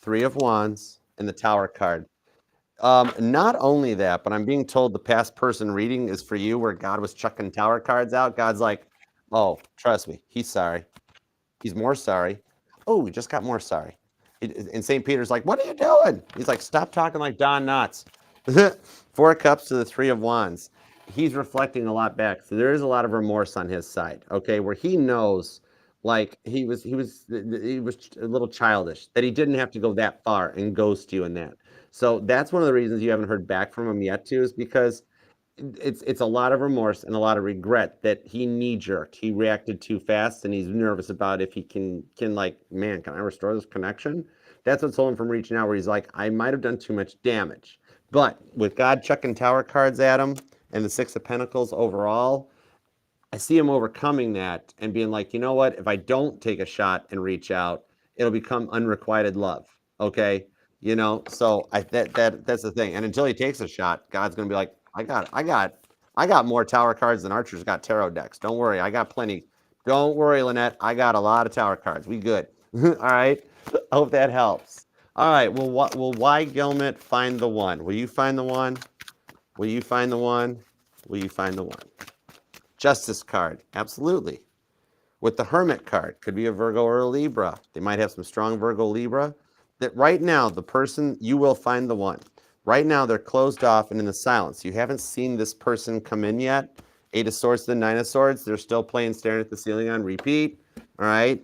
3 of Wands, and the Tower card. Not only that, but I'm being told the past person reading is for you, where God was chucking Tower cards out. God's like, oh, trust me, he's sorry. He's more sorry. Oh, we just got more sorry. And St. Peter's like, what are you doing? He's like, stop talking like Don Knotts. 4 of Cups to the 3 of Wands. He's reflecting a lot back. So there is a lot of remorse on his side, okay, where he knows like he was a little childish, that he didn't have to go that far and ghost you in that. So that's one of the reasons you haven't heard back from him yet too, is because it's a lot of remorse and a lot of regret that he knee-jerked. He reacted too fast and he's nervous about if he can like, man, can I restore this connection? That's what's holding him from reaching out, where he's like, I might have done too much damage. But with God chucking Tower cards at him and the 6 of Pentacles overall, I see him overcoming that and being like, you know what? If I don't take a shot and reach out, it'll become unrequited love. Okay. You know, so that's the thing. And until he takes a shot, God's gonna be like, I got more Tower cards than Archer's got tarot decks. Don't worry, I got plenty. Don't worry, Lynette. I got a lot of Tower cards. We good. All right. I hope that helps. All right. Well, will Y Gilmet find the one? Will you find the one? Will you find the one? Will you find the one? Justice card, absolutely. With the Hermit card, could be a Virgo or a Libra. They might have some strong Virgo Libra. That right now, the person, you will find the one. Right now, they're closed off and in the silence. You haven't seen this person come in yet. 8 of Swords to the 9 of Swords. They're still playing staring at the ceiling on repeat. All right.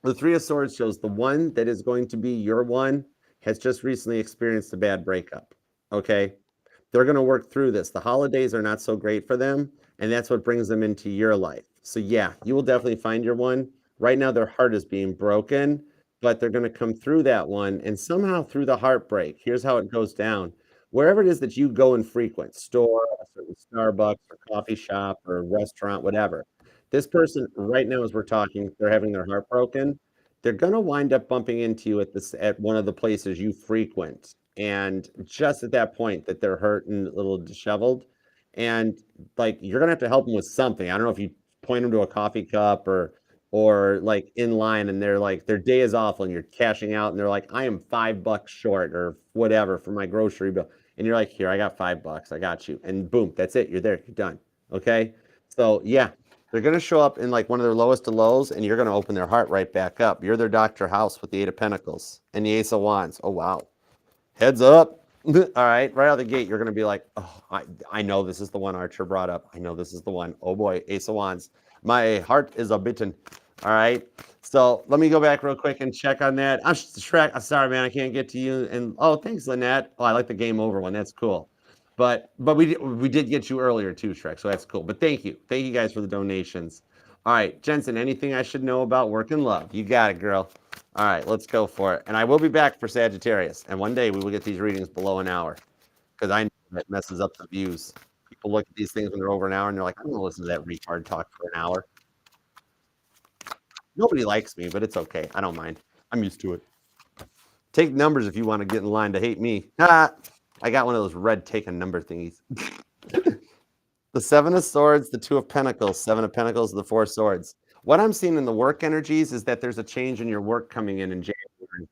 The 3 of Swords shows the one that is going to be your one has just recently experienced a bad breakup. Okay. They're going to work through this. The holidays are not so great for them, and that's what brings them into your life. So yeah, you will definitely find your one. Right now, their heart is being broken, but they're going to come through that one and somehow through the heartbreak. Here's how it goes down. Wherever it is that you go and frequent, store, a certain Starbucks or coffee shop or restaurant, whatever. This person right now, as we're talking, they're having their heart broken. They're going to wind up bumping into you at one of the places you frequent. And just at that point that they're hurt and a little disheveled. And like you're gonna have to help them with something. I don't know if you point them to a coffee cup or like in line and they're like their day is awful and you're cashing out and they're like, I am $5 short or whatever for my grocery bill. And you're like, here, I got $5. I got you. And boom, that's it. You're there. You're done. Okay. So yeah, they're gonna show up in like one of their lowest of lows, and you're gonna open their heart right back up. You're their Dr. House with the Eight of Pentacles and the Ace of Wands. Oh wow. Heads up. All right, right out of the gate, you're going to be like, oh, I know this is the one Archer brought up. I know this is the one. Oh boy, Ace of Wands. My heart is a bitten. All right. So let me go back real quick and check on that. I'm Shrek. I'm sorry, man. I can't get to you. And oh, thanks, Lynette. Oh, I like the game over one. That's cool. But we did get you earlier too, Shrek. So that's cool. But thank you. Thank you guys for the donations. All right, Jensen, anything I should know about work and love? You got it, girl. All right, let's go for it. And I will be back for Sagittarius. And one day we will get these readings below an hour because I know that messes up the views. People look at these things when they're over an hour and they're like, I'm going to listen to that retard talk for an hour. Nobody likes me, but it's okay. I don't mind. I'm used to it. Take numbers if you want to get in line to hate me. Ah, I got one of those red take a number thingies. The Seven of Swords, the Two of Pentacles, Seven of Pentacles, the Four of Swords. What I'm seeing in the work energies is that there's a change in your work coming in January.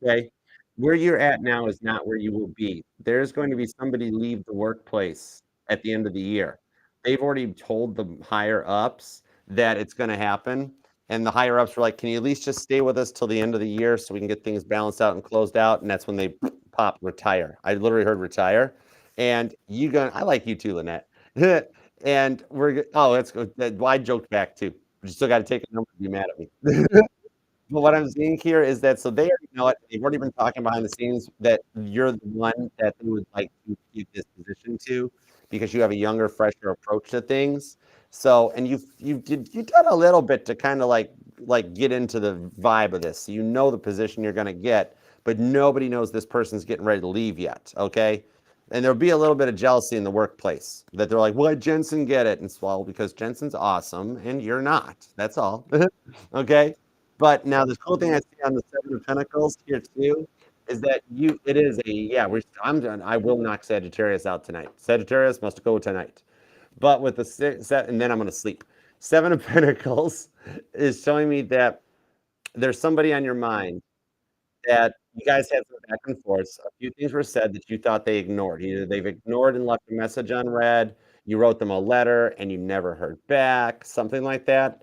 Okay? Where you're at now is not where you will be. There's going to be somebody leave the workplace at the end of the year. They've already told the higher ups that it's going to happen. And the higher ups were like, can you at least just stay with us till the end of the year so we can get things balanced out and closed out? And that's when they pop retire. I literally heard retire. And I like you too, Lynette. And that's good. Well, I joked back too. But you still got to take a number to be mad at me. But what I'm seeing here is that so they already know it. They've already been talking behind the scenes that you're the one that they would like to give this position to because you have a younger, fresher approach to things. So, and you've done a little bit to kind of like get into the vibe of this. So you know the position you're going to get, but nobody knows this person's getting ready to leave yet. Okay. And there'll be a little bit of jealousy in the workplace that they're like, why'd Jensen get it? And it's well, because Jensen's awesome and you're not. That's all. Okay. But now the cool thing I see on the Seven of Pentacles here too is that it is I'm done. I will knock Sagittarius out tonight. Sagittarius must go tonight. But with the and then I'm going to sleep. Seven of Pentacles is showing me that there's somebody on your mind that you guys had some back and forth. A few things were said that you thought they ignored. Either they've ignored and left a message unread, you wrote them a letter and you never heard back, something like that.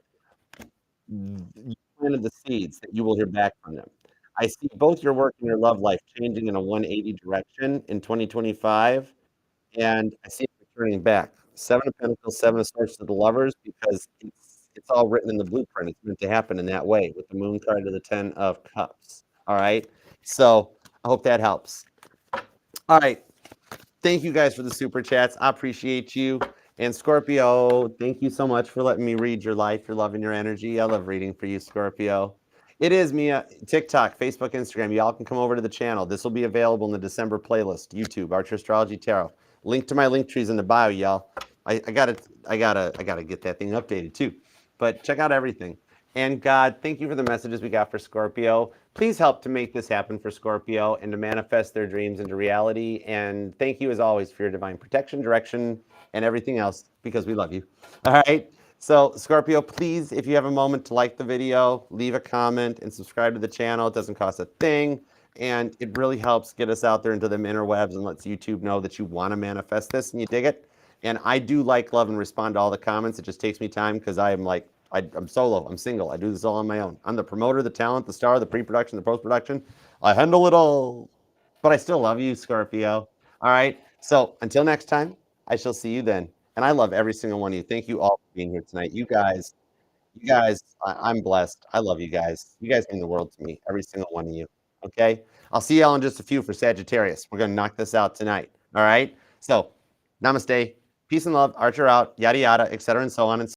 You planted the seeds that you will hear back from them. I see both your work and your love life changing in a 180 direction in 2025, and I see it returning back. Seven of Pentacles, Seven of Swords to the lovers, because it's all written in the blueprint. It's meant to happen in that way with the Moon card to the Ten of Cups. All right. So I hope that helps. All right. Thank you guys for the super chats. I appreciate you. And Scorpio, thank you so much for letting me read your life, your love, and your energy. I love reading for you, Scorpio. It is me, TikTok, Facebook, Instagram. Y'all can come over to the channel. This will be available in the December playlist. YouTube, Archer Astrology Tarot. Link to my link trees in the bio, y'all. I gotta get that thing updated too. But check out everything. And God, thank you for the messages we got for Scorpio. Please help to make this happen for Scorpio and to manifest their dreams into reality. And thank you as always for your divine protection, direction, and everything else, because we love you. All right. So Scorpio, please, if you have a moment to like the video, leave a comment and subscribe to the channel. It doesn't cost a thing. And it really helps get us out there into the interwebs and lets YouTube know that you want to manifest this and you dig it. And I do like, love, and respond to all the comments. It just takes me time because I am like, I'm solo. I'm single. I do this all on my own. I'm the promoter, the talent, the star, the pre-production, the post-production. I handle it all. But I still love you, Scorpio. All right. So until next time, I shall see you then. And I love every single one of you. Thank you all for being here tonight. You guys, I'm blessed. I love you guys. You guys mean the world to me. Every single one of you. Okay. I'll see y'all in just a few for Sagittarius. We're going to knock this out tonight. All right. So namaste. Peace and love. Archer out. Yada, yada, etc. and so on and so